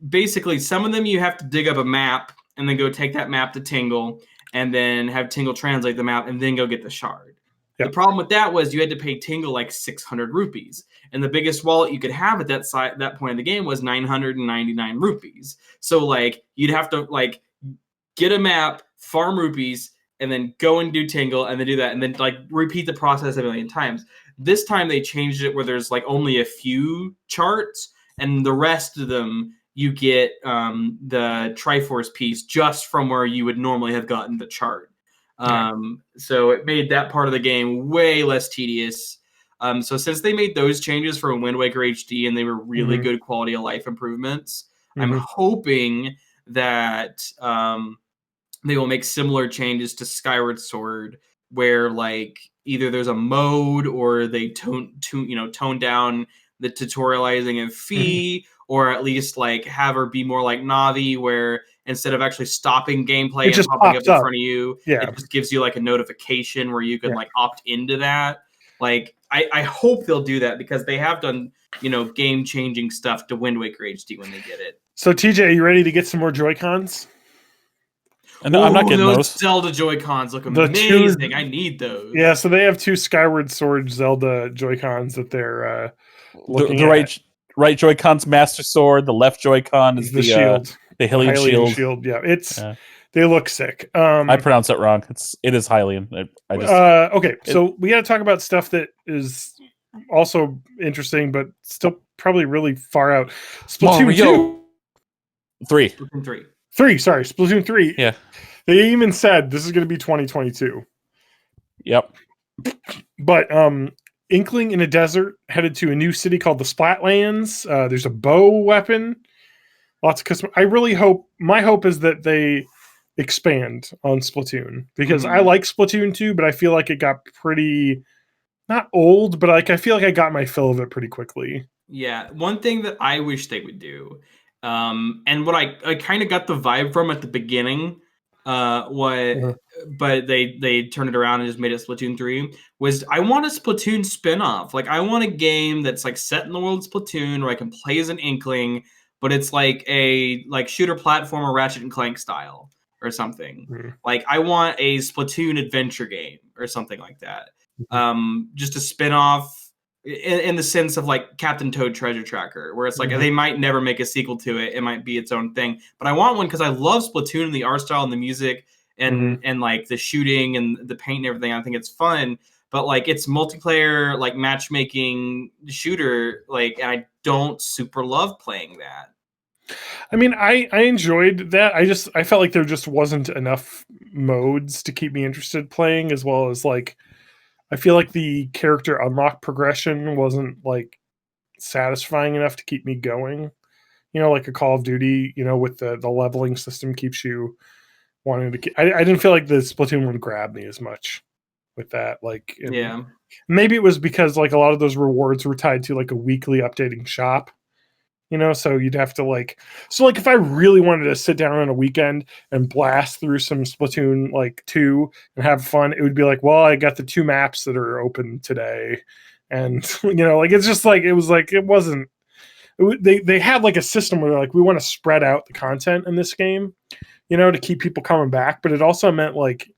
basically some of them you have to dig up a map and then go take that map to Tingle and then have Tingle translate the map and then go get the shard. Yep. The problem with that was you had to pay Tingle like 600 rupees. And the biggest wallet you could have at that point in the game was 999 rupees. So like you'd have to like get a map, farm rupees, and then go and do Tingle and then do that and then like repeat the process a million times. This time they changed it where there's like only a few charts and the rest of them you get the Triforce piece just from where you would normally have gotten the chart. So it made that part of the game way less tedious. So since they made those changes for Wind Waker HD and they were really good quality of life improvements, I'm hoping that they will make similar changes to Skyward Sword where like either there's a mode or they tone down the tutorializing of Fee or at least like have her be more like Navi where instead of actually stopping gameplay and popping up in front of you, it just gives you like a notification where you can like opt into that. Like, I hope they'll do that because they have done, game-changing stuff to Wind Waker HD when they get it. So, TJ, are you ready to get some more Joy-Cons? No, I'm not getting those. Zelda Joy-Cons look amazing. I need those. Yeah, so they have two Skyward Sword Zelda Joy-Cons that they're looking at. Right Joy-Con's Master Sword. The left Joy-Con is the shield. The Hylian shield. Yeah, they look sick. I pronounced it wrong. It is Hylian. Okay, so we got to talk about stuff that is also interesting, but still probably really far out. Splatoon 2. 3. Splatoon 3. Yeah. They even said this is going to be 2022. Yep. But Inkling in a desert headed to a new city called the Splatlands. There's a bow weapon. Lots of custom. I really hope. My hope is that they expand on Splatoon because I like Splatoon 2, but I feel like it got pretty not old, but like I feel like I got my fill of it pretty quickly. Yeah, one thing that I wish they would do, and what I kind of got the vibe from at the beginning But they turned it around and just made it Splatoon 3. Was I want a Splatoon spin-off. Like I want a game that's like set in the world of Splatoon where I can play as an Inkling, but it's like a shooter platformer Ratchet and Clank style or something. Like I want a Splatoon adventure game or something like that. Just a spin-off in the sense of like Captain Toad Treasure Tracker, where it's like they might never make a sequel to it. It might be its own thing. But I want one because I love Splatoon and the art style and the music and like the shooting and the paint and everything. I think it's fun. But like it's multiplayer, like matchmaking shooter, like, and I don't super love playing that. I mean, I enjoyed that. I felt like there just wasn't enough modes to keep me interested playing, as well as like I feel like the character unlock progression wasn't like satisfying enough to keep me going. You know, like a Call of Duty, you know, with the leveling system keeps you wanting to keep, I didn't feel like the Splatoon would grab me as much with that. Like, maybe it was because like a lot of those rewards were tied to like a weekly updating shop. You know, so you'd have to like if I really wanted to sit down on a weekend and blast through some Splatoon like 2 and have fun, it would be like, well, I got the 2 maps that are open today. And, you know, like, it's just like, it was like, they had like a system where like, we want to spread out the content in this game, you know, to keep people coming back. But it also meant like,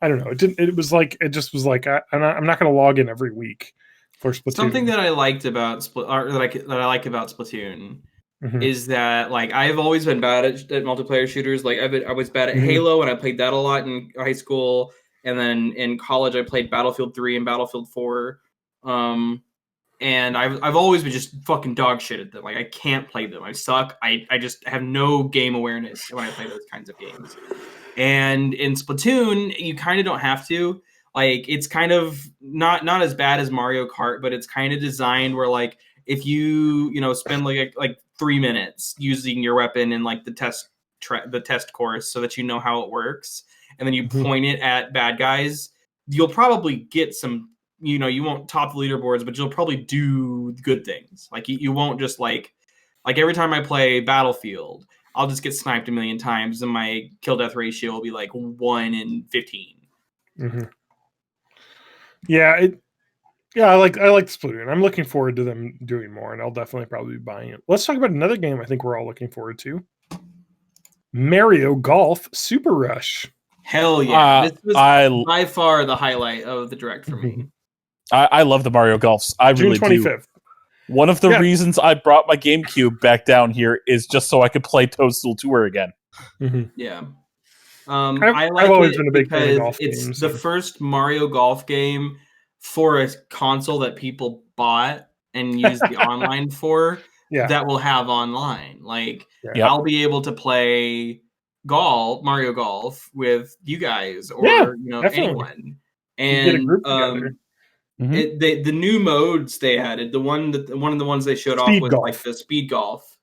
I don't know, it just was like, I'm not going to log in every week. Something that I liked about that I like about Splatoon is that like I've always been bad at multiplayer shooters. Like I was bad at Halo, and I played that a lot in high school, and then in college I played Battlefield 3 and Battlefield 4. And I've always been just fucking dog shit at them. Like I can't play them. I suck. I just have no game awareness when I play those kinds of games. And in Splatoon, you kind of don't have to. Like it's kind of not as bad as Mario Kart, but it's kind of designed where like if you spend like 3 minutes using your weapon in like the test course so that you know how it works, and then you point it at bad guys, you'll probably get some. You won't top the leaderboards, but you'll probably do good things. Like you won't just like every time I play Battlefield, I'll just get sniped a million times, and my kill death ratio will be like 1 in 15. Yeah, I like Splatoon. I'm looking forward to them doing more, and I'll definitely probably be buying it. Let's talk about another game I think we're all looking forward to. Mario Golf Super Rush. Hell yeah. This was by far the highlight of the direct for me. I love the Mario Golfs. I June really 25th. do. One of the reasons I brought my GameCube back down here is just so I could play Toadstool Tour again. Yeah. I like always it been a big fan of golf it's games, the first Mario Golf game for a console that people bought and used the online for that will have online. Like I'll be able to play Mario Golf with you guys or anyone. And get a group together. The new modes they added, one of the ones they showed off was like the speed golf,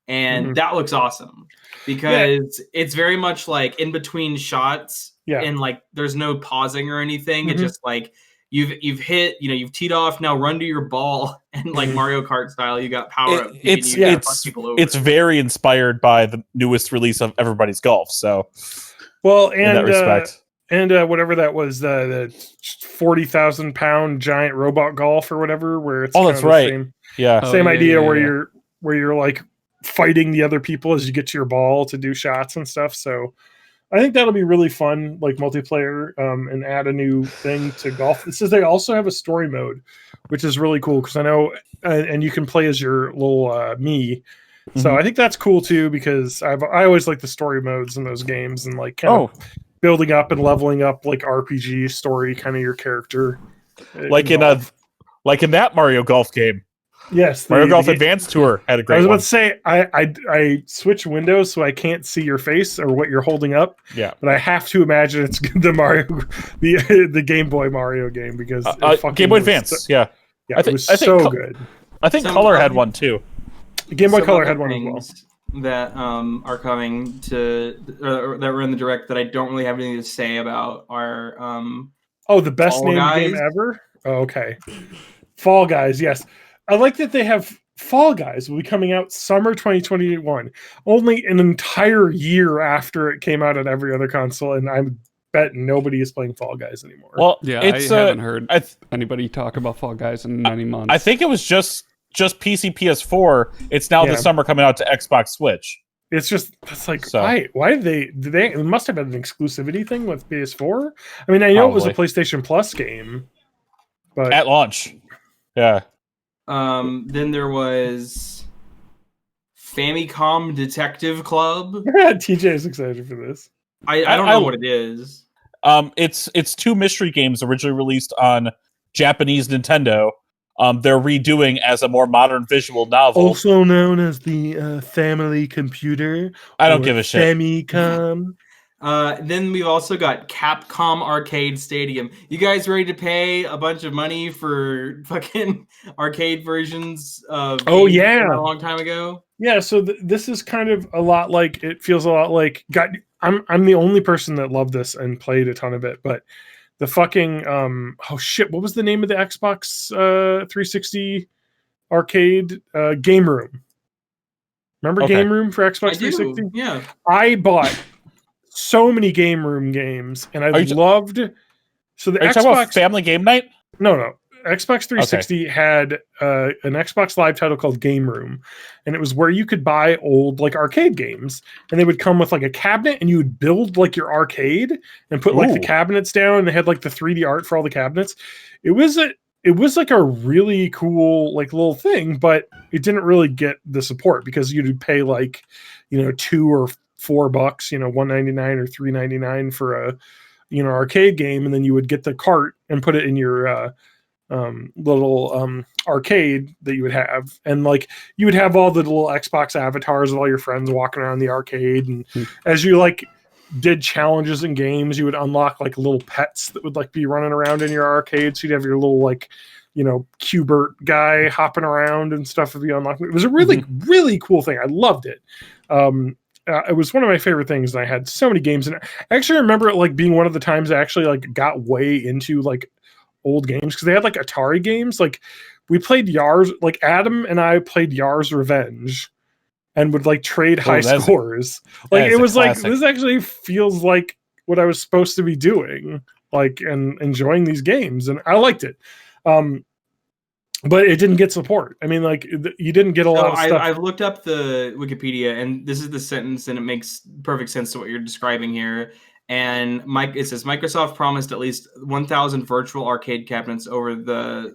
and that looks awesome because it's very much like in between shots, and like there's no pausing or anything. It's just like you've hit, you've teed off, now run to your ball, and like Mario Kart style, you got power up. It's very inspired by the newest release of Everybody's Golf. So, in that respect. And whatever that was, the 40,000 pound giant robot golf or whatever, where it's that's right. Same idea where you're like fighting the other people as you get to your ball to do shots and stuff. So I think that'll be really fun, like multiplayer, and add a new thing to golf. It says they also have a story mode, which is really cool because I know, and you can play as your little me. So I think that's cool too because I always like the story modes in those games and like kind of building up and leveling up like RPG story, kind of your character. Like in that Mario Golf game. Yes. Mario Golf Advanced Tour had a great one. I was about to say, I switch windows so I can't see your face or what you're holding up. Yeah. But I have to imagine it's the Game Boy Mario game because Game Boy Advance. Yeah, it was so good. I think Color had one too. Game Boy Color had one as well. That are coming to or that were in the direct that I don't really have anything to say about are the best named game ever. Oh, okay. Fall Guys, yes. I like that they have Fall Guys will be coming out summer 2021, only an entire year after it came out on every other console, and I bet nobody is playing Fall Guys anymore. Well, yeah, I haven't heard anybody talk about Fall Guys in many months. I think it was just PC PS4. It's now this summer coming out to Xbox Switch. It's like, why did they it must have had an exclusivity thing with PS4. I mean, I know it was a PlayStation Plus game, but at launch. Yeah. Then there was Famicom Detective Club. TJ is excited for this. I don't know what it is. It's 2 mystery games originally released on Japanese Nintendo. They're redoing as a more modern visual novel, also known as the Family Computer. I don't give a shit. Famicom. Then we've also got Capcom Arcade Stadium. You guys ready to pay a bunch of money for fucking arcade versions of games a long time ago? Yeah, so this is kind of a lot like, it feels a lot like, I'm the only person that loved this and played a ton of it, but the fucking what was the name of the Xbox 360 arcade Game Room? Remember Game Room for Xbox 360? Yeah. I bought so many Game Room games, and I loved. So the Xbox, talking about Family Game Night? No. Xbox 360 had an Xbox Live title called Game Room, and it was where you could buy old like arcade games, and they would come with like a cabinet, and you would build like your arcade and put like the cabinets down, and they had like the 3D art for all the cabinets. It was like a really cool like little thing, but it didn't really get the support because you'd pay like, $2 or $4, $1.99 or $3.99 for a arcade game, and then you would get the cart and put it in your little arcade that you would have, and like you would have all the little Xbox avatars of all your friends walking around the arcade, and as you like did challenges in games, you would unlock like little pets that would like be running around in your arcade, so you'd have your little like Qbert guy hopping around and stuff if you unlock it. It was a really really cool thing. I loved it. It was one of my favorite things, and I had so many games, and I actually remember it like being one of the times I actually like got way into like old games, because they had like Atari games. Like we played like Adam and I played Yar's Revenge and would like trade high scores. Like it was like, this actually feels like what I was supposed to be doing, like, and enjoying these games, and I liked it. But it didn't get support. I mean, like you didn't get a lot of stuff. I've looked up the Wikipedia, and this is the sentence, and it makes perfect sense to what you're describing here. And it says Microsoft promised at least 1,000 virtual arcade cabinets over the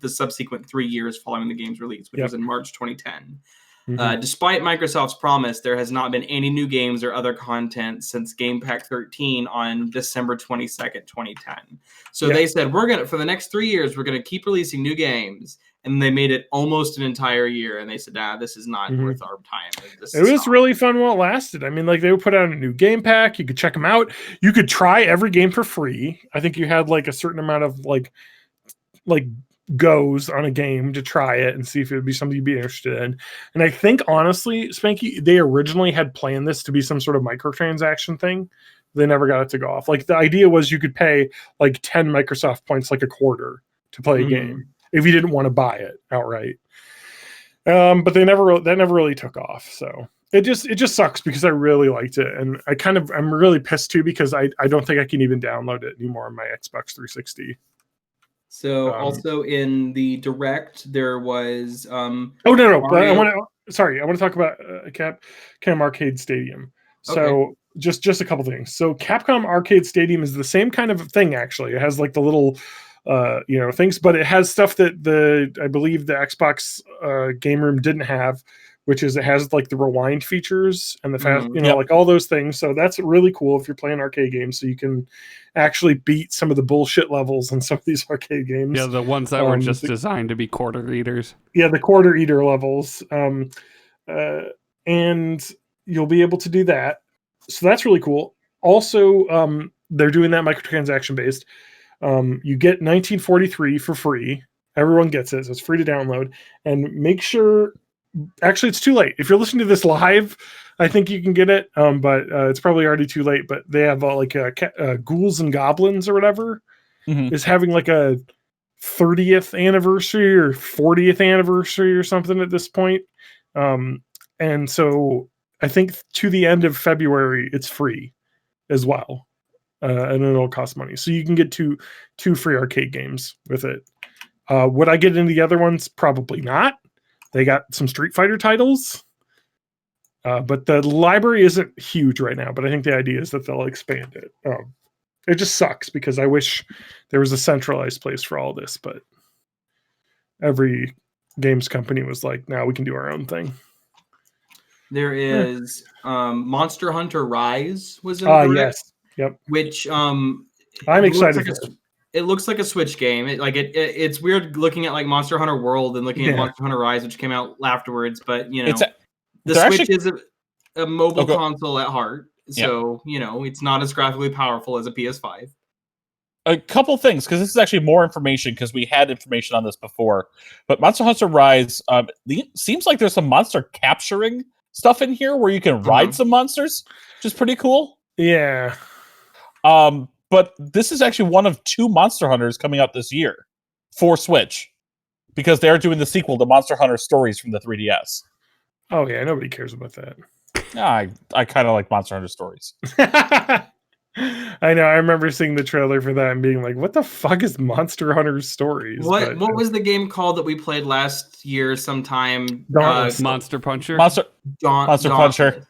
subsequent 3 years following the game's release, which was in March 2010. Despite Microsoft's promise, there has not been any new games or other content since Game Pack 13 on December 22nd, 2010. So they said, for the next 3 years, we're going to keep releasing new games. And they made it almost an entire year. And they said, this is not worth our time. It was really fun while it lasted. I mean, like they would put out a new game pack. You could check them out. You could try every game for free. I think you had like a certain amount of like goes on a game to try it and see if it would be something you'd be interested in. And I think honestly, Spanky, they originally had planned this to be some sort of microtransaction thing. They never got it to go off. Like the idea was you could pay like 10 Microsoft points, like a quarter, to play a game if you didn't want to buy it outright. But that never really took off. So it just sucks because I really liked it. And I'm really pissed too, because I don't think I can even download it anymore on my Xbox 360. So also in the Direct, there was no. But I want to talk about Capcom Arcade Stadium. So just a couple things. So Capcom Arcade Stadium is the same kind of thing, actually. It has like the little things, but it has stuff that I believe the Xbox Game Room didn't have, which is it has like the rewind features and the fast, like all those things. So that's really cool if you're playing arcade games, so you can actually beat some of the bullshit levels on some of these arcade games. Yeah, the ones that were just designed to be quarter eaters. Yeah, the quarter eater levels. And you'll be able to do that. So that's really cool. Also, they're doing that microtransaction based. You get 1943 for free. Everyone gets it, so it's free to download. And make sure, actually, it's too late. If you're listening to this live, I think you can get it, but it's probably already too late. But they have like Ghouls and Goblins or whatever is having like a 30th anniversary or 40th anniversary or something at this point. And so I think to the end of February, it's free as well. And it'll cost money. So you can get two free arcade games with it. Would I get into the other ones? Probably not. They got some Street Fighter titles. But the library isn't huge right now, but I think the idea is that they'll expand it. It just sucks because I wish there was a centralized place for all this, but every games company was like, now we can do our own thing. There is Monster Hunter Rise was in the yes. Yep. Which I'm excited for it. It looks like a Switch game. It's weird looking at like Monster Hunter World and looking at Monster Hunter Rise, which came out afterwards, but the Switch is a mobile console at heart. So, it's not as graphically powerful as a PS5. A couple things, because this is actually more information, because we had information on this before. But Monster Hunter Rise, seems like there's some monster capturing stuff in here where you can ride some monsters, which is pretty cool. Yeah. But this is actually one of 2 Monster Hunters coming out this year for Switch, because they're doing the sequel to Monster Hunter Stories from the 3DS. Oh, yeah, nobody cares about that. I kind of like Monster Hunter Stories. I know. I remember seeing the trailer for that and being like, "What the fuck is Monster Hunter Stories?" What was the game called that we played last year sometime? Monster Puncher. Monster Puncher.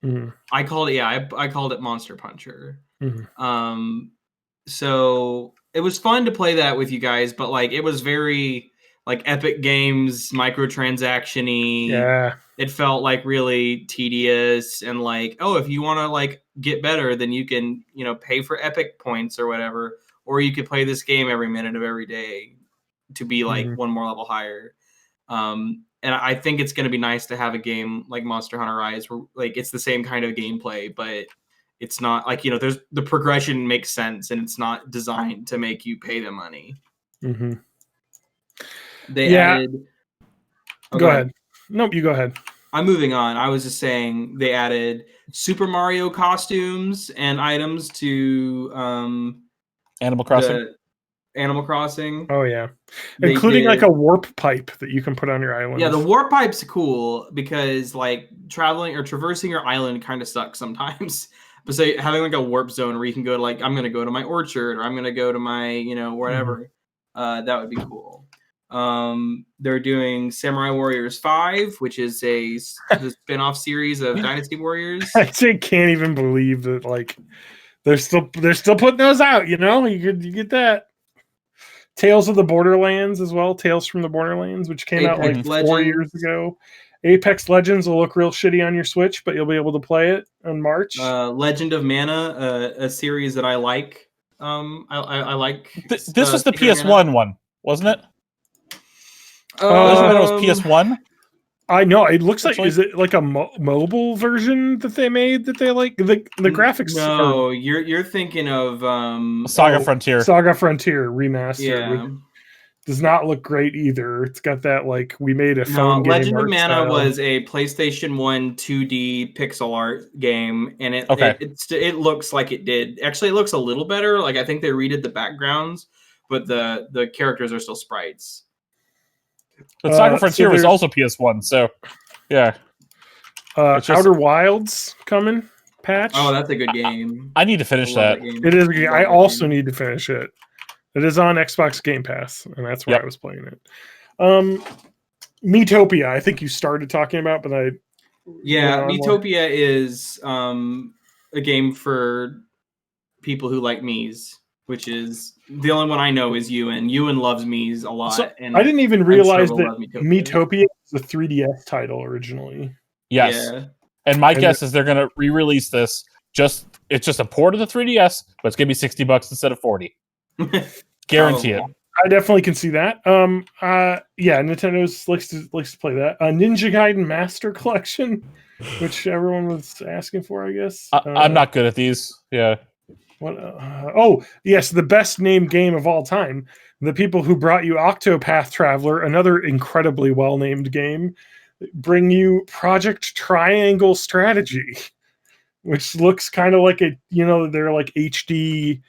Mm-hmm. I called it. I called it Monster Puncher. Mm-hmm. So it was fun to play that with you guys, but like it was very like Epic Games microtransaction-y. Yeah. It felt like really tedious and like, oh, if you want to like get better, then you can, pay for Epic points or whatever, or you could play this game every minute of every day to be like one more level higher. And I think it's going to be nice to have a game like Monster Hunter Rise where like it's the same kind of gameplay, but it's not like, there's the progression makes sense and it's not designed to make you pay the money. Mm-hmm. They added. Go ahead. Nope, you go ahead. I'm moving on. I was just saying they added Super Mario costumes and items to Animal Crossing. Animal Crossing. Oh yeah, including like a warp pipe that you can put on your island. Yeah, the warp pipe's cool because like traveling or traversing your island kind of sucks sometimes. But say having like a warp zone where you can go to like I'm gonna go to my orchard or I'm gonna go to my wherever, that would be cool. They're doing Samurai Warriors 5, which is the spin-off series of Dynasty Warriors. I just can't even believe that like they're still putting those out, you get that. Tales of the Borderlands as well, Tales from the Borderlands, which came out like 4 years ago. Apex Legends will look real shitty on your Switch, but you'll be able to play it in March. Legend of Mana, a series that I like. I like. This was the PS1 one, wasn't it? Legend of Mana was PS1. I know. It looks like is it like a mobile version that they made that they like the graphics? No, you're thinking of Saga Frontier. Saga Frontier remastered. Yeah. Does not look great either. It's got that like we made a phone game. Legend of Mana was a PlayStation 1 2D pixel art game, and it looks like it did. Actually, it looks a little better. Like I think they redid the backgrounds, but the characters are still sprites. But Saga Frontier was also PS1, so yeah. Outer Wilds coming patch. Oh, that's a good game. I need to finish that. It is a good game. I also need to finish it. It is on Xbox Game Pass, and that's where I was playing it. Miitopia, I think you started talking about, but Miitopia is a game for people who like Miis, which is the only one I know is Ewan. Ewan loves Miis a lot. So, and I didn't even realize that Miitopia was a 3DS title originally. Yes. Yeah. And my guess is they're going to re-release this. It's just a port of the 3DS, but it's going to be $60 instead of $40. Guarantee it. I definitely can see that. Nintendo likes to play that. Ninja Gaiden Master Collection, which everyone was asking for, I guess. I'm not good at these. Yeah. Yes, the best named game of all time. The people who brought you Octopath Traveler, another incredibly well-named game, bring you Project Triangle Strategy, which looks kind of like they're like HD,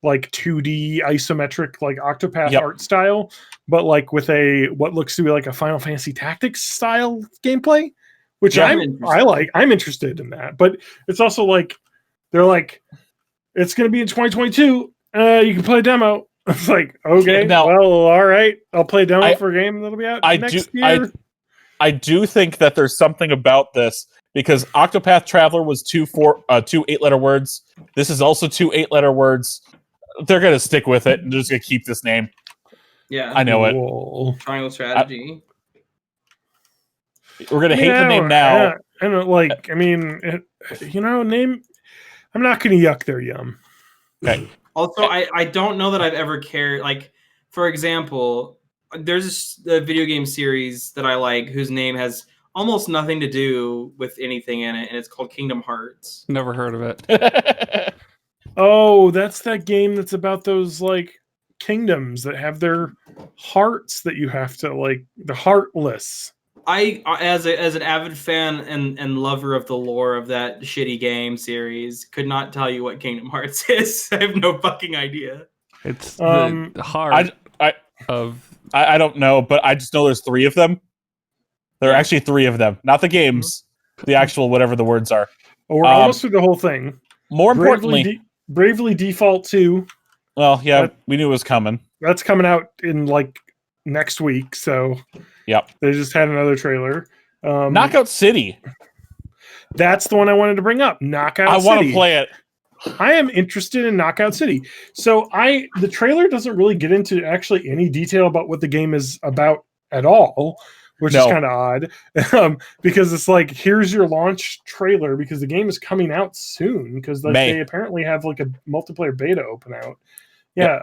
like 2D isometric like Octopath art style, but like with what looks to be like a Final Fantasy Tactics style gameplay, which I like. I'm interested in that, but it's also like they're like it's going to be in 2022. You can play a demo. It's like, okay, well, all right. I'll play a demo for a game that'll be out next year. I do think that there's something about this because Octopath Traveler was two 8-letter words. This is also 2 8-letter words. They're going to stick with it and they're just going to keep this name. Yeah. I know it. Triangle Strategy. We're going to hate the name now. Name. I'm not going to yuck their yum. Okay. Also, I don't know that I've ever cared. Like, for example, there's a video game series that I like whose name has almost nothing to do with anything in it, and it's called Kingdom Hearts. Never heard of it. Oh, that's that game that's about those like kingdoms that have their hearts that you have to like the Heartless. I, as an avid fan and lover of the lore of that shitty game series, could not tell you what Kingdom Hearts is. I have no fucking idea. It's the heart I don't know, but I just know there's 3 of them. There are actually 3 of them, not the games, the actual whatever the words are. Well, we're almost through the whole thing. More importantly, Bravely Default 2. Well, yeah, we knew it was coming. That's coming out in like next week, so yep. They just had another trailer. Knockout City. That's the one I wanted to bring up. Knockout City. I want to play it. I am interested in Knockout City. So the trailer doesn't really get into actually any detail about what the game is about at all, which is kind of odd. Because it's like, here's your launch trailer because the game is coming out soon because they apparently have like a multiplayer beta open out. Yeah.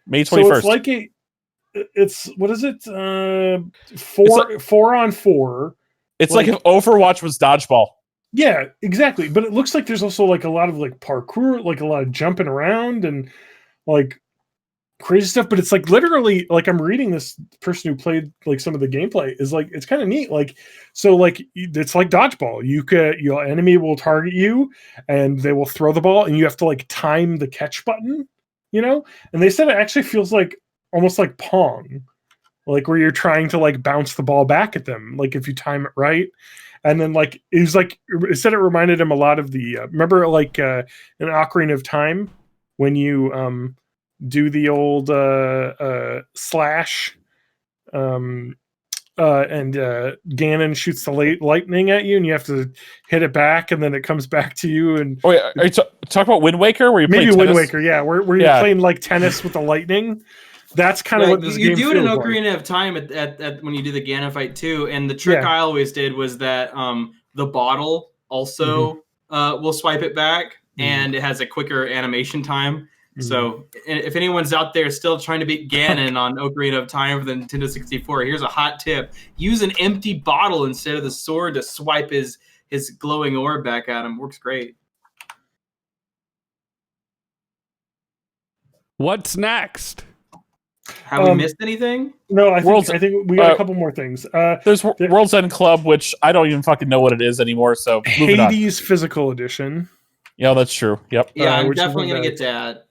May 21st. So it's like it's what is it? 4-on-4. It's like if Overwatch was dodgeball. Yeah, exactly. But it looks like there's also like a lot of like parkour, like a lot of jumping around and like crazy stuff. But it's like literally like I'm reading this person who played like some of the gameplay is like it's kind of neat. Like so like it's like dodgeball. Your enemy will target you and they will throw the ball and you have to like time the catch button, And they said it actually feels like almost like Pong, like where you're trying to like bounce the ball back at them, like if you time it right. And then like it was like it said it reminded him a lot of the remember like in Ocarina of Time when you do the old slash and Ganon shoots the lightning at you and you have to hit it back and then it comes back to you. And are you talking about Wind Waker where you maybe Wind Waker, yeah, where you're playing like tennis with the lightning. That's kind of what this game do it in Ocarina like. of Time at when you do the Ganon fight too. And the trick I always did was that the bottle also will swipe it back and it has a quicker animation time. So if anyone's out there still trying to beat Ganon on Ocarina of Time for the Nintendo 64, here's a hot tip. Use an empty bottle instead of the sword to swipe his glowing orb back at him. Works great. What's next? Have we missed anything? No, I think we got a couple more things. There's World's End Club, which I don't even fucking know what it is anymore. So Hades Physical Edition. Yeah, that's true. Yep. Yeah, I'm definitely gonna get that.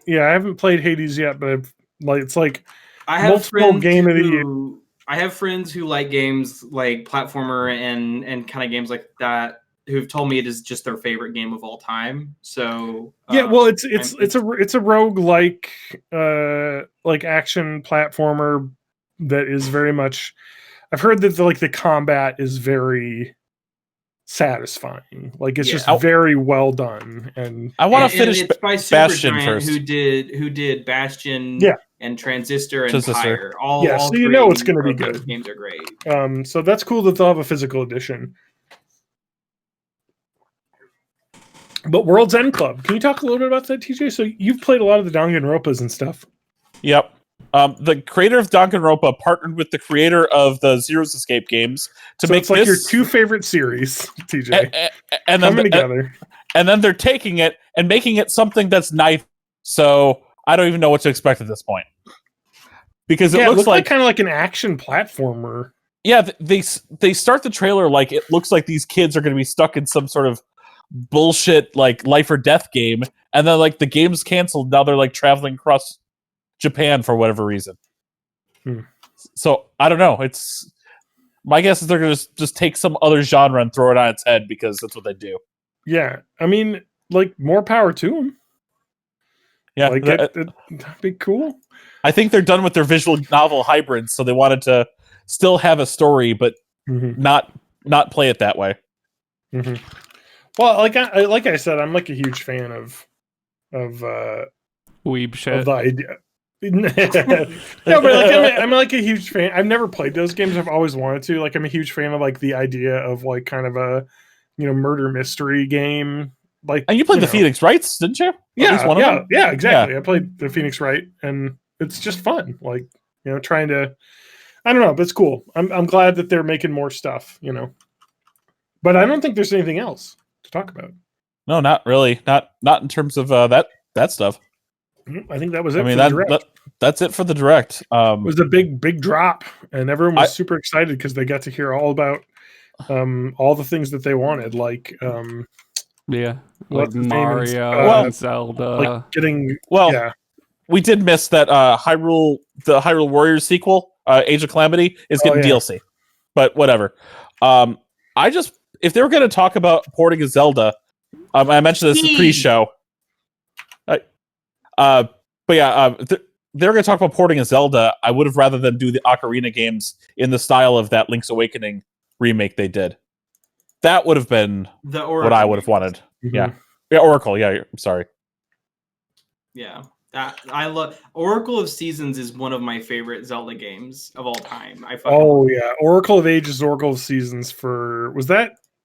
Yeah, I haven't played Hades yet, but it's like I have multiple game of the year. I have friends who like games like platformer and kind of games like that who've told me it is just their favorite game of all time. So yeah, well, it's a roguelike like action platformer that is very much. I've heard that the combat is very satisfying. Like it's just very well done. And I want to finish it's by Bastion first. Who did Bastion and Transistor and Pyre. All so three it's going to be good. Those games are great. So that's cool that they'll have a physical edition. But World's End Club, can you talk a little bit about that, TJ? So you've played a lot of the Danganronpas and stuff. Yep. The creator of Danganronpa partnered with the creator of the Zero's Escape games to make it's like your 2 favorite series, TJ. And coming together. And then they're taking it and making it something that's nice. So I don't even know what to expect at this point. Because it looks like kind of like an action platformer. Yeah, they start the trailer like it looks like these kids are going to be stuck in some sort of bullshit like life or death game, and then like the game's canceled. Now they're like traveling across Japan for whatever reason. So I don't know. It's my guess is they're gonna just take some other genre and throw it on its head because that's what they do. Yeah, I mean, like more power to them. Yeah, like that'd be cool. I think they're done with their visual novel hybrids, so they wanted to still have a story, but not play it that way. Well, like I said, I'm like a huge fan of weeb shit. Of the idea. No, but like I'm like a huge fan. I've never played those games. I've always wanted to. Like I'm a huge fan of like the idea of like kind of a murder mystery game. Like, and you played the Phoenix Wrights, didn't you? Yeah, exactly. I played the Phoenix Wright, and it's just fun. Like trying to. I don't know, but it's cool. I'm glad that they're making more stuff. But I don't think there's anything else to talk about. No, not really. Not in terms of that stuff. I think that was it. I mean, for the Direct. That's it for the Direct. It was a big drop, and everyone was super excited because they got to hear all about all the things that they wanted, like like Mario and Zelda. Like getting we did miss that the Hyrule Warriors sequel, Age of Calamity, is getting DLC, but whatever. If they were going to talk about porting of Zelda, I mentioned this in pre-show. But yeah, they're going to talk about porting of Zelda. I would have rather them do the Ocarina games in the style of that Link's Awakening remake they did. That would have been what I would have wanted. Yeah, Oracle. Yeah, I'm sorry. Yeah, I love Oracle of Seasons is one of my favorite Zelda games of all time. Oracle of Ages, Oracle of Seasons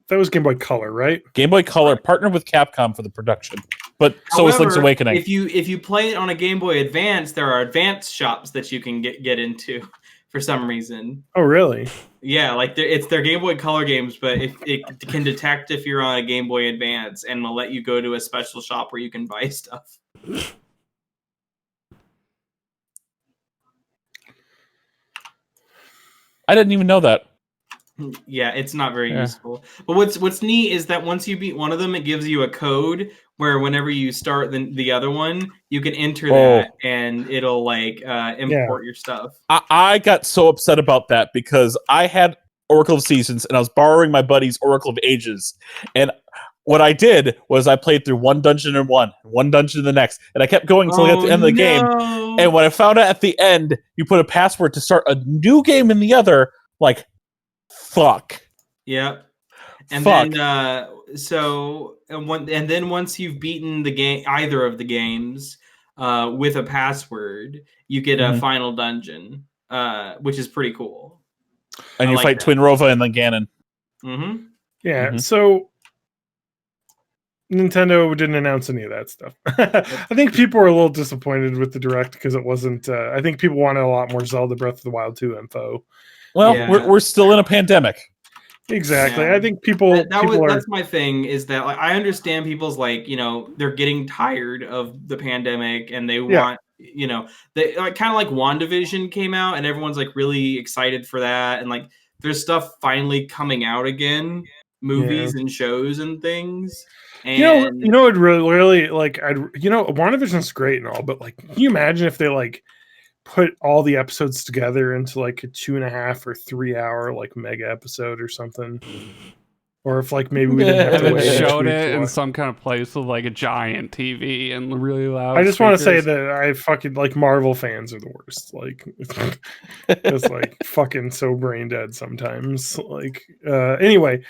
that was Game Boy Color, right? Game Boy Color partnered with Capcom for the production, but so is Link's Awakening. If you play it on a Game Boy Advance, there are advance shops that you can get into for some reason. Oh, really? Yeah, like it's their Game Boy Color games, but it can detect if you're on a Game Boy Advance and will let you go to a special shop where you can buy stuff. I didn't even know that. Yeah, it's not very useful. But what's neat is that once you beat one of them, it gives you a code where whenever you start the other one, you can enter that and it'll like import your stuff. I got so upset about that because I had Oracle of Seasons and I was borrowing my buddy's Oracle of Ages, and what I did was I played through one dungeon in one dungeon in the next, and I kept going until I got to the end of the game. And when I found out at the end, you put a password to start a new game in the other, like, fuck. Yep. And then then once you've beaten the game, either of the games, with a password, you get a final dungeon, which is pretty cool. And you fight Twin Rova and then Ganon. Mm-hmm. Yeah. So Nintendo didn't announce any of that stuff. I think people were a little disappointed with the Direct because it wasn't. I think people wanted a lot more Zelda Breath of the Wild 2 info. Well, we're still in a pandemic. Exactly. Yeah. I think that's my thing is that like, I understand people's like, they're getting tired of the pandemic and they want, they like kind of like WandaVision came out and everyone's like really excited for that. And like, there's stuff finally coming out again, movies and shows and things. And it really like, WandaVision's great and all, but like, can you imagine if they like put all the episodes together into like a 2.5 or 3 hour like mega episode or something, or if like maybe we didn't have to wait showed it in some kind of place with like a giant TV and really loud. I just want to say that I fucking like Marvel fans are the worst. Like it's like fucking so brain dead sometimes. Like anyway,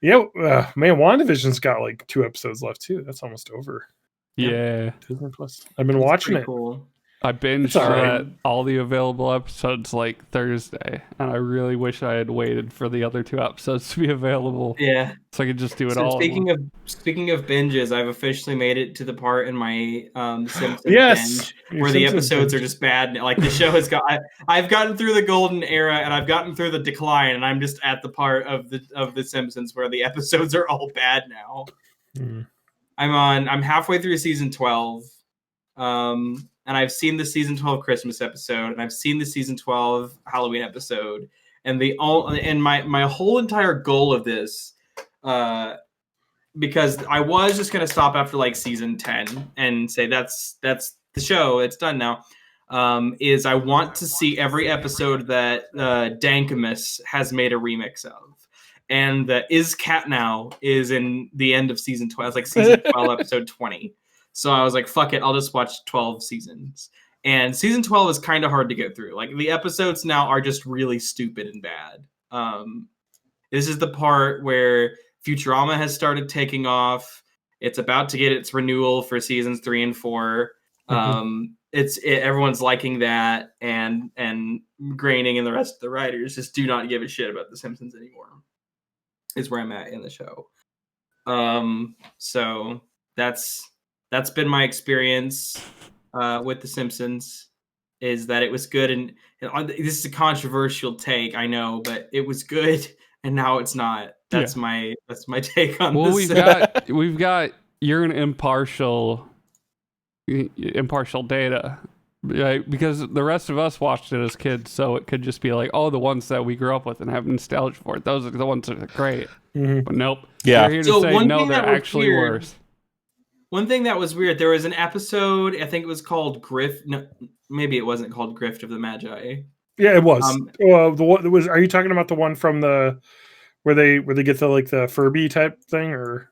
man, WandaVision's got like 2 episodes left too. That's almost over. Yeah, Disney Plus. I've been watching it. Cool. I binged all the available episodes like Thursday, and I really wish I had waited for the other 2 episodes to be available. Yeah, so I could just do it all. Speaking of binges, I've officially made it to the part in my Simpsons binge where the episodes are just bad. Like the show has got, I've gotten through the golden era and I've gotten through the decline, and I'm just at the part of the Simpsons where the episodes are all bad now. I'm halfway through season 12. And I've seen the season 12 Christmas episode, and I've seen the season 12 Halloween episode, and my whole entire goal of this because I was just gonna stop after like season 10 and say that's the show. It's done now. Is I want to see every episode that Dankamus has made a remix of. And the Is Cat Now is in the end of season 12. It's like season 12, episode 20. So I was like, fuck it, I'll just watch 12 seasons. And season 12 is kind of hard to get through. Like the episodes now are just really stupid and bad. This is the part where Futurama has started taking off. It's about to get its renewal for seasons 3 and 4. Everyone's liking that, and Groening and the rest of the writers just do not give a shit about The Simpsons anymore. Is where I'm at in the show. So that's been my experience with The Simpsons. Is that it was good, and this is a controversial take, I know, but it was good, and now it's not. That's my take on this. Well, we've got you're an impartial data, right? Because the rest of us watched it as kids, so it could just be like, oh, the ones that we grew up with and have nostalgia for it. Those are the ones that are great. But nope. Yeah. You're here to say no, they're actually worse. One thing that was weird, there was an episode, I think it was called Grift. No, maybe it wasn't called Grift of the Magi. Yeah, it was. The one was. Are you talking about the one from the where they get the like the Furby type thing, or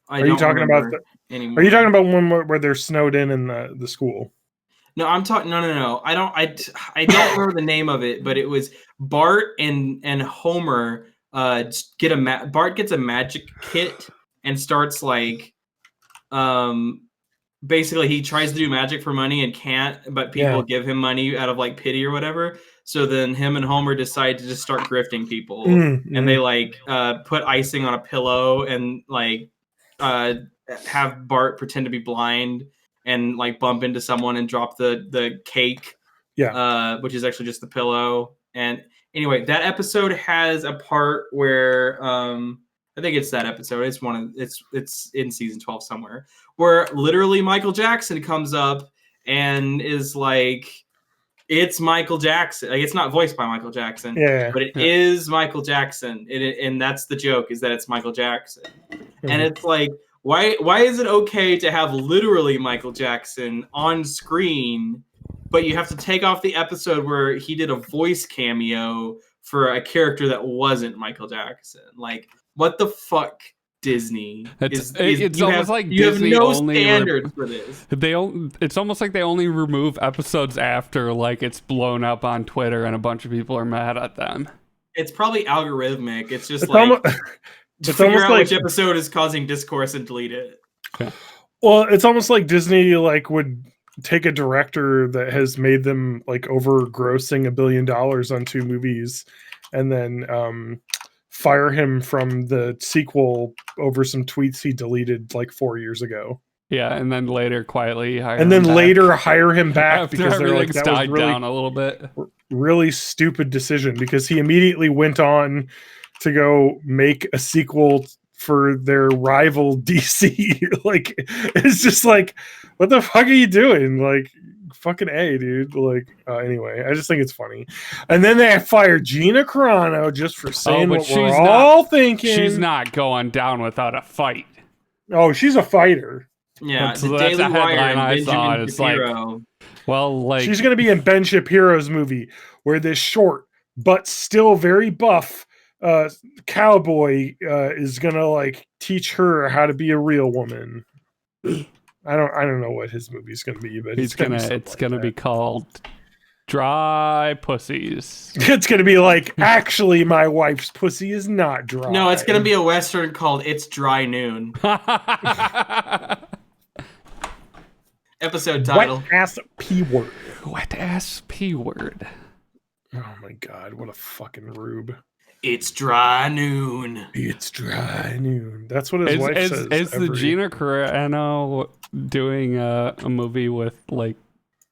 are you talking about anymore. Are you talking about one where they're snowed in the school? No, I'm talking. No. I don't remember the name of it, but it was Bart and Homer. Bart gets a magic kit and starts like, basically he tries to do magic for money and can't, but people give him money out of like pity or whatever. So then him and Homer decide to just start grifting people, and they like put icing on a pillow and like have Bart pretend to be blind and like bump into someone and drop the cake, which is actually just the pillow. And anyway, that episode has a part where I think it's that episode. It's in season 12 somewhere, where literally Michael Jackson comes up and is like, it's Michael Jackson. Like, it's not voiced by Michael Jackson, but it is Michael Jackson. And that's the joke, is that it's Michael Jackson. And it's like, why is it okay to have literally Michael Jackson on screen, but you have to take off the episode where he did a voice cameo for a character that wasn't Michael Jackson? Like, what the fuck, Disney? It's almost like you Disney have no only standards for this. It's almost like they only remove episodes after like it's blown up on Twitter and a bunch of people are mad at them. It's probably algorithmic. It's just like to figure out which episode is causing discourse and delete it. Well, it's almost like Disney like would take a director that has made them like over grossing $1 billion on 2 movies and then fire him from the sequel over some tweets he deleted like 4 years ago. Yeah, and then later quietly hire him back because they're like, that died was really, down a little bit. Really stupid decision, because he immediately went on to go make a sequel for their rival DC. Like, it's just like, what the fuck are you doing? Like, fucking A, dude. Like, anyway, I just think it's funny. And then they fired Gina Carano just for saying what we're all thinking. She's not going down without a fight. Oh, she's a fighter. Yeah, the Daily Wire and Benjamin Shapiro. Like, she's going to be in Ben Shapiro's movie, where this short but still very buff cowboy is going to like teach her how to be a real woman. I don't know what his movie's going to be, but it's going to be called Dry Pussies. It's going to be like, actually, my wife's pussy is not dry. No, it's going to be a Western called It's Dry Noon. Episode title. Wet ass P word. Wet ass P word. Oh my god, what a fucking rube. It's Dry Noon. It's Dry Noon. That's what his wife says. Is the Gina Carano doing a movie with, like,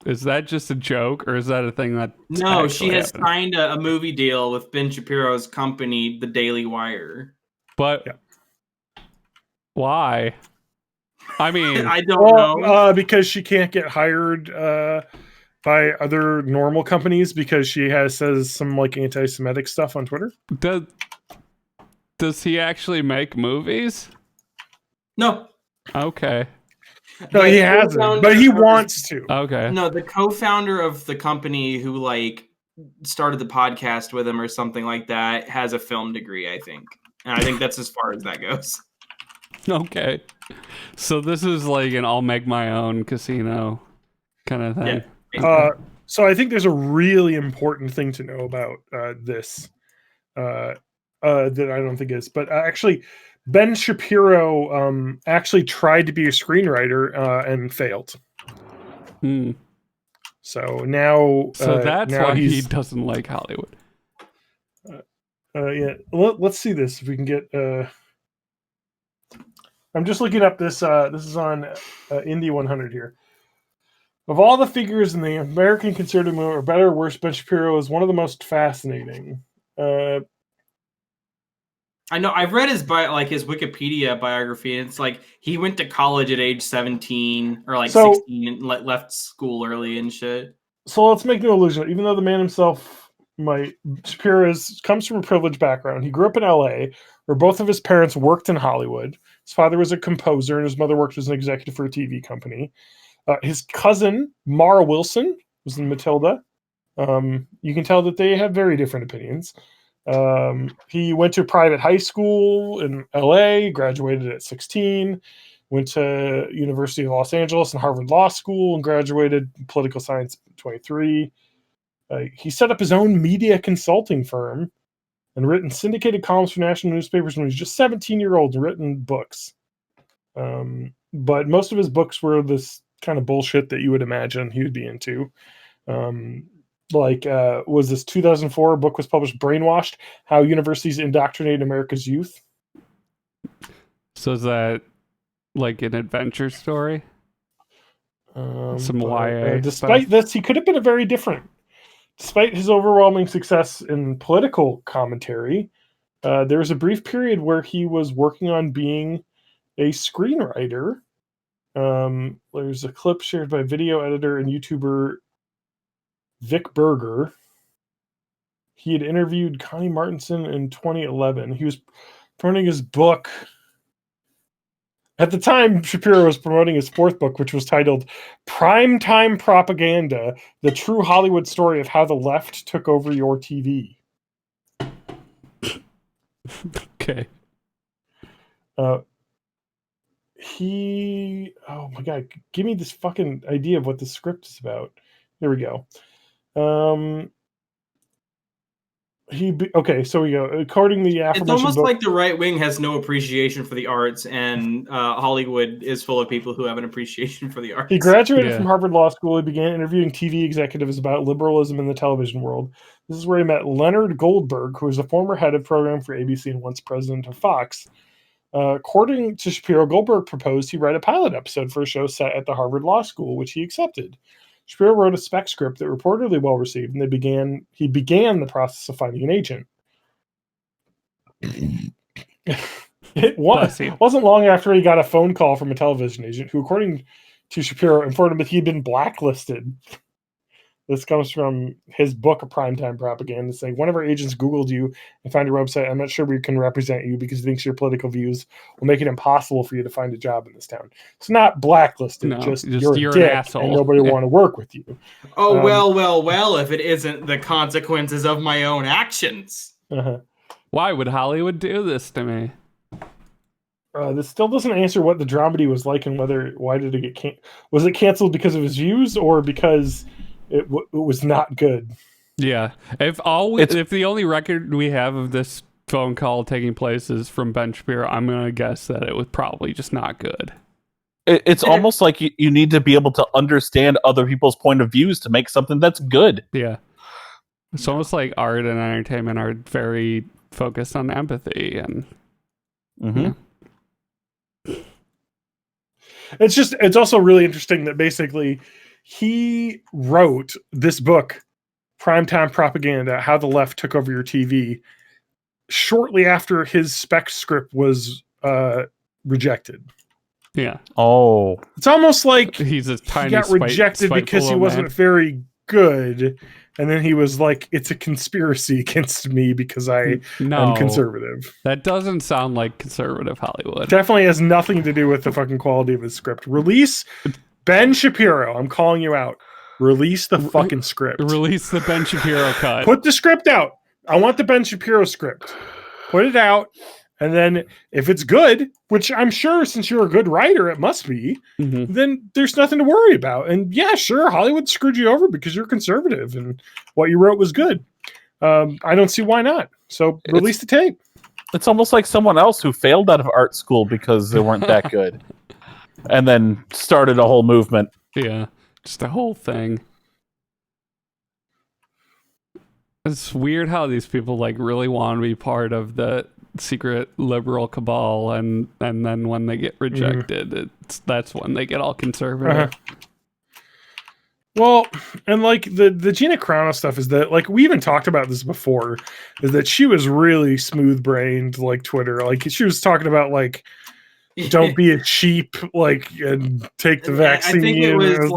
is that just a joke, or is that a thing that? No, she has signed a movie deal with Ben Shapiro's company, The Daily Wire. But why? I mean, I don't know. Because she can't get hired by other normal companies because she says some like anti-Semitic stuff on Twitter. Does he actually make movies? No. Okay. No, he The hasn't, co-founder but he of- wants to. Okay. No, the co-founder of the company who like started the podcast with him or something like that has a film degree, I think. And I think that's as far as that goes. Okay. So this is like an I'll make my own casino kind of thing. Yeah. So I think there's a really important thing to know about this that I don't think is, but actually, Ben Shapiro actually tried to be a screenwriter and failed. Hmm. So now, So that's now why he he's doesn't like Hollywood. yeah. Let's see this if we can get. I'm just looking up this. This is on Indie 100 here. Of all the figures in the American conservative movement, or better or worse, Ben Shapiro is one of the most fascinating. I know I've read his his Wikipedia biography, and it's like he went to college at age 17 or 16 and left school early and shit. So let's make no illusion. Even though the man himself Shapiro comes from a privileged background. He grew up in L.A., where both of his parents worked in Hollywood. His father was a composer, and his mother worked as an executive for a TV company. His cousin, Mara Wilson, was in Matilda. You can tell that they have very different opinions. He went to private high school in LA, graduated at 16, went to University of Los Angeles and Harvard Law School, and graduated political science at 23. He set up his own media consulting firm and written syndicated columns for national newspapers when he was just 17-year-old and written books. But most of his books were this kind of bullshit that you would imagine he would be into. Was this 2004 book was published, Brainwashed, How Universities Indoctrinate America's Youth. So is that like an adventure story? Some YA despite stuff? this, he could have been a very different. Despite his overwhelming success in political commentary, there was a brief period where he was working on being a screenwriter. There's a clip shared by video editor and YouTuber Vic Berger. He had interviewed Connie Martinson in 2011. He was promoting his book. At the time, Shapiro was promoting his fourth book, which was titled Primetime Propaganda, The True Hollywood Story of How the Left Took Over Your TV. Okay. Oh my God, give me this fucking idea of what the script is about. Here we go. So we go. According to the It's aforementioned almost book, like the right wing has no appreciation for the arts, and Hollywood is full of people who have an appreciation for the arts. he graduated from Harvard Law School. He began interviewing TV executives about liberalism in the television world. This is where he met Leonard Goldberg, who was a former head of program for ABC and once president of Fox. According to Shapiro, Goldberg proposed he write a pilot episode for a show set at the Harvard Law School, which he accepted. Shapiro wrote a spec script that reportedly well received, and he began the process of finding an agent. It wasn't long after he got a phone call from a television agent who, according to Shapiro, informed him that he'd been blacklisted. This comes from his book, Primetime Propaganda, saying, one of our agents Googled you and found your website. I'm not sure we can represent you because he thinks your political views will make it impossible for you to find a job in this town. It's not blacklisted, just you're a dick, an asshole, and nobody will want to work with you. Oh, well, if it isn't the consequences of my own actions. Uh-huh. Why would Hollywood do this to me? This still doesn't answer what the dramedy was like and why did it get was it canceled because of his views or because it was not good? Yeah, if the only record we have of this phone call taking place is from Ben Shapiro, I'm gonna guess that it was probably just not good. It's almost like you need to be able to understand other people's point of views to make something that's good. Yeah, it's almost like art and entertainment are very focused on empathy and. Mm-hmm. Yeah. It's also really interesting that basically he wrote this book, Primetime Propaganda, How the Left Took Over Your TV, shortly after his spec script was rejected. Yeah. Oh. It's almost like he got rejected because he wasn't very good, And then he was like, it's a conspiracy against me because I am conservative. That doesn't sound like conservative Hollywood. Definitely has nothing to do with the fucking quality of his script. Release Ben Shapiro. I'm calling you out. Release the fucking script. Release the Ben Shapiro cut. Put the script out. I want the Ben Shapiro script. Put it out. And then if it's good, which I'm sure since you're a good writer, it must be, then there's nothing to worry about. And yeah, sure, Hollywood screwed you over because you're conservative and what you wrote was good. I don't see why not. So release the tape. It's almost like someone else who failed out of art school because they weren't that good. And then started a whole movement. Yeah, just a whole thing. It's weird how these people like really want to be part of the secret liberal cabal, and then when they get rejected, that's when they get all conservative. Well, and like the Gina Carano stuff is that, like, we even talked about this before, is that she was really smooth brained, like Twitter. Like she was talking about like, don't be a sheep, like, and take the vaccine. I think it was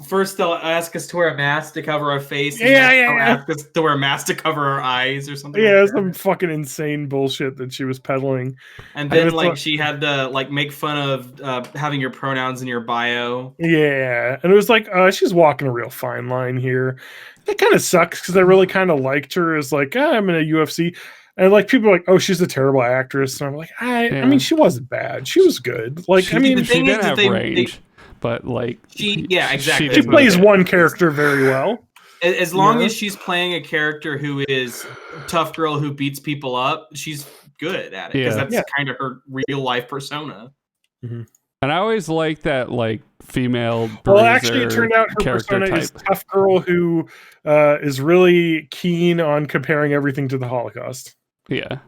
first they'll ask us to wear a mask to cover our face. And they'll ask us to wear a mask to cover our eyes or something. Yeah, like some fucking insane bullshit that she was peddling. And then like she had to like make fun of having your pronouns in your bio. Yeah, and it was like she's walking a real fine line here. That kind of sucks because I really kind of liked her as like I'm in a UFC. And like people are like, oh, she's a terrible actress, and I'm like, I mean, she wasn't bad. She was good. Like, she didn't have range, but like, exactly. She plays one character very well. As long as she's playing a character who is a tough girl who beats people up, she's good at it because that's kind of her real life persona. And I always like that, like female. Well, actually, it turned out her persona is tough girl who is really keen on comparing everything to the Holocaust. Yeah.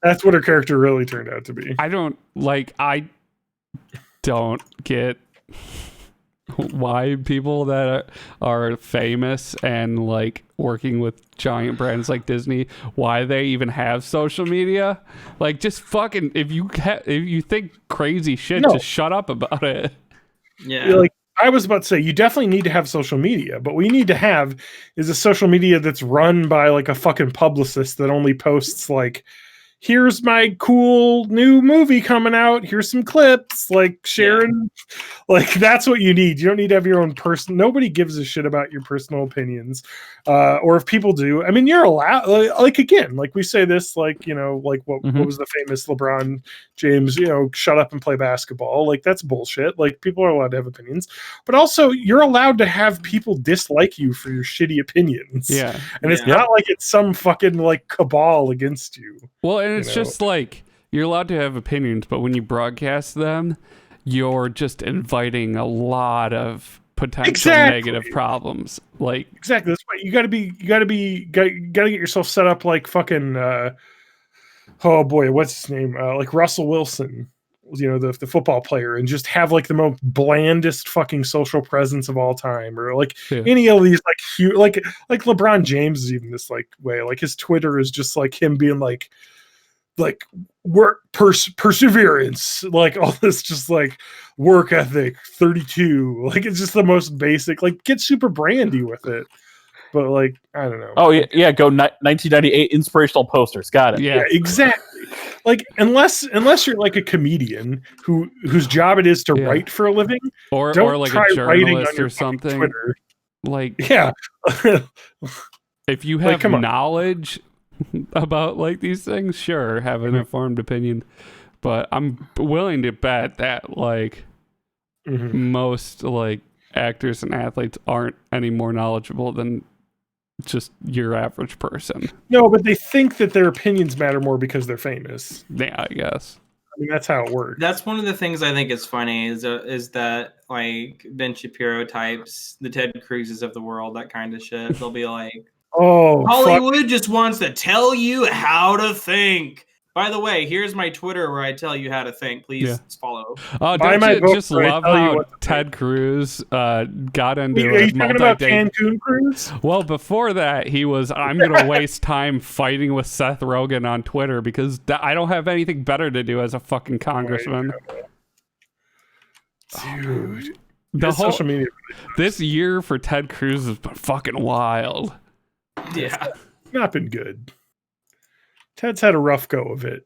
That's what her character really turned out to be. I don't get why people that are famous and like working with giant brands like Disney, why they even have social media. Like, just fucking, if you think crazy shit, just shut up about it. Yeah. Like, I was about to say, you definitely need to have social media, but what you need to have is a social media that's run by like a fucking publicist that only posts like, here's my cool new movie coming out. Here's some clips, like sharing. Like, that's what you need. You don't need to have your own person. Nobody gives a shit about your personal opinions. Or if people do, I mean, you're allowed, like again, like we say this, like, you know, like what was the famous LeBron James, you know, shut up and play basketball. Like, that's bullshit. Like, people are allowed to have opinions, but also you're allowed to have people dislike you for your shitty opinions. Yeah. And it's not like it's some fucking like cabal against you. Well, and it's just like, you're allowed to have opinions, but when you broadcast them, you're just inviting a lot of potential negative problems. Like, exactly. That's why you gotta get yourself set up like fucking oh boy, what's his name? Like Russell Wilson, you know, the football player, and just have like the most blandest fucking social presence of all time, or like any of these like huge, like LeBron James is even this like way. Like his Twitter is just like him being like work perseverance, like all this just like work ethic 32, like it's just the most basic, like get super brandy with it, but like I don't know. Oh yeah, go 1998 inspirational posters, got it. Yeah, exactly. Like unless you're like a comedian whose job it is to write for a living, or like a journalist or something. Twitter. Like if you have knowledge about like these things, sure, have an informed opinion, but I'm willing to bet that like most like actors and athletes aren't any more knowledgeable than just your average person. No, but they think that their opinions matter more because they're famous. Yeah, I guess. I mean, that's how it works. That's one of the things I think is funny is that like Ben Shapiro types, the Ted Cruzes of the world, that kind of shit. They'll be like, oh, Hollywood just wants to tell you how to think. By the way, here's my Twitter where I tell you how to think. Please follow. Oh, don't you just love how Ted Cruz got into Are you talking about Cancun Cruz? Well, before that, he was, I'm going to waste time fighting with Seth Rogen on Twitter because I don't have anything better to do as a fucking congressman. Dude. social media. This year for Ted Cruz has been fucking wild. Yeah. Not been good. Ted's had a rough go of it.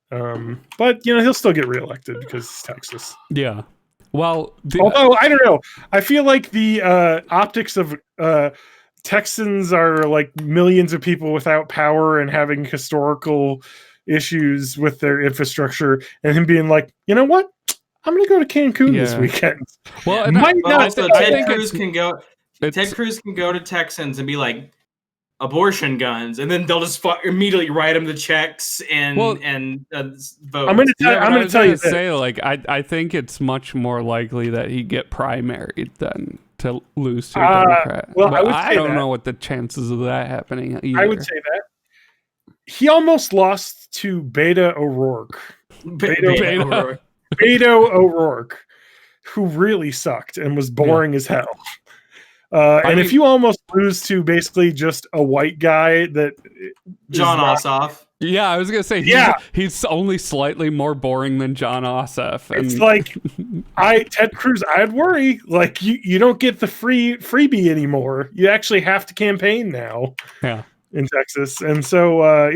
But he'll still get reelected because it's Texas. Yeah. Well, although I don't know, I feel like the optics of Texans are like millions of people without power and having historical issues with their infrastructure, and him being like, you know what, I'm gonna go to Cancun this weekend. Well, Ted Cruz can go. Ted Cruz can go to Texans and be like, abortion guns, and then they'll just immediately write him the checks and vote. I'm going to tell you say, like, I think it's much more likely that he get primaried than to lose to a Democrat. Well, but I don't know what the chances of that happening either. I would say that he almost lost to Beto O'Rourke. Beto O'Rourke, who really sucked and was boring as hell. If you almost lose to basically just a white guy that John Ossoff. Yeah, I was gonna say he's only slightly more boring than John Ossoff. And it's like Ted Cruz, I'd worry. Like you don't get the freebie anymore. You actually have to campaign now. Yeah. In Texas. And so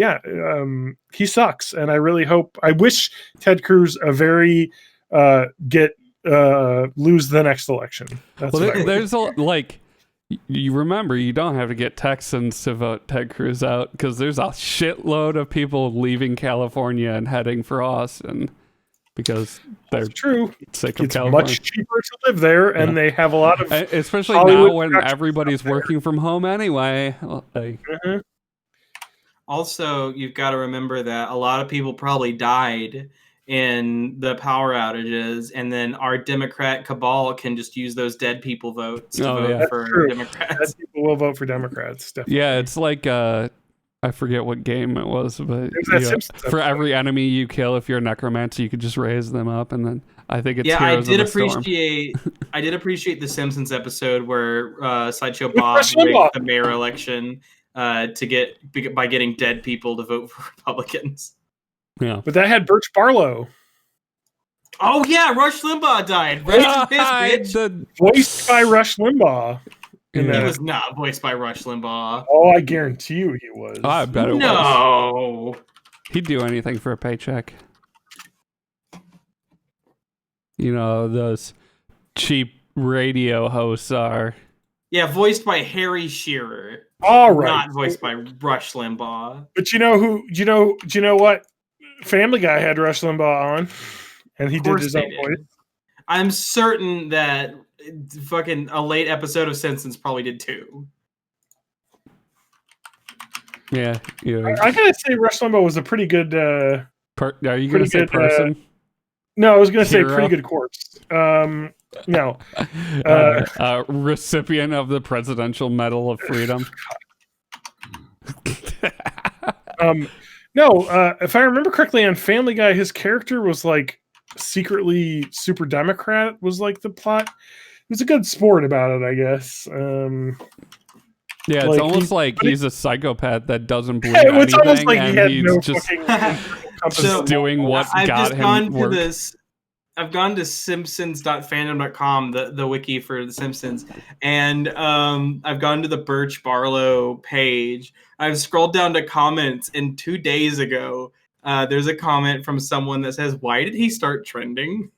he sucks. And I wish Ted Cruz a very lose the next election. That's there's you remember, you don't have to get Texans to vote Ted Cruz out because there's a shitload of people leaving California and heading for Austin because they're sick of California. Much cheaper to live there, and they have a lot of especially now when everybody's working from home anyway. Also, you've got to remember that a lot of people probably died in the power outages, and then our Democrat cabal can just use those dead people votes to vote for Democrats. Dead people will vote for Democrats, definitely. Yeah, it's like I forget what game it was, but for every enemy you kill, if you're a necromancer, you could just raise them up, and then I think it's I did appreciate the Simpsons episode where Sideshow Bob rigged the mayor election by getting dead people to vote for Republicans. Yeah, but that had Birch Barlow. Oh yeah, Rush Limbaugh died. Rest in peace, bitch. Voiced by Rush Limbaugh. He was not voiced by Rush Limbaugh. Oh, I guarantee you he was. I bet it was. No, he'd do anything for a paycheck. Those cheap radio hosts are. Yeah, voiced by Harry Shearer. All right, not voiced by Rush Limbaugh. But you know who? Do you know what? Family Guy had Rush Limbaugh on, and he did his own voice. I'm certain that fucking a late episode of Simpsons probably did too. Yeah. I gotta say, Rush Limbaugh was a pretty good. Are you gonna say person? No, I was gonna say pretty good corpse. No. Recipient of the Presidential Medal of Freedom. No, if I remember correctly on Family Guy, his character was like secretly super Democrat was like the plot. He was a good sport about it, I guess. Yeah, it's almost like he's a psychopath that doesn't believe anything, it's almost like he's just doing what got him work. I've gone to simpsons.fandom.com, the wiki for The Simpsons, and I've gone to the Birch Barlow page. I've scrolled down to comments, and 2 days ago, there's a comment from someone that says, "Why did he start trending?"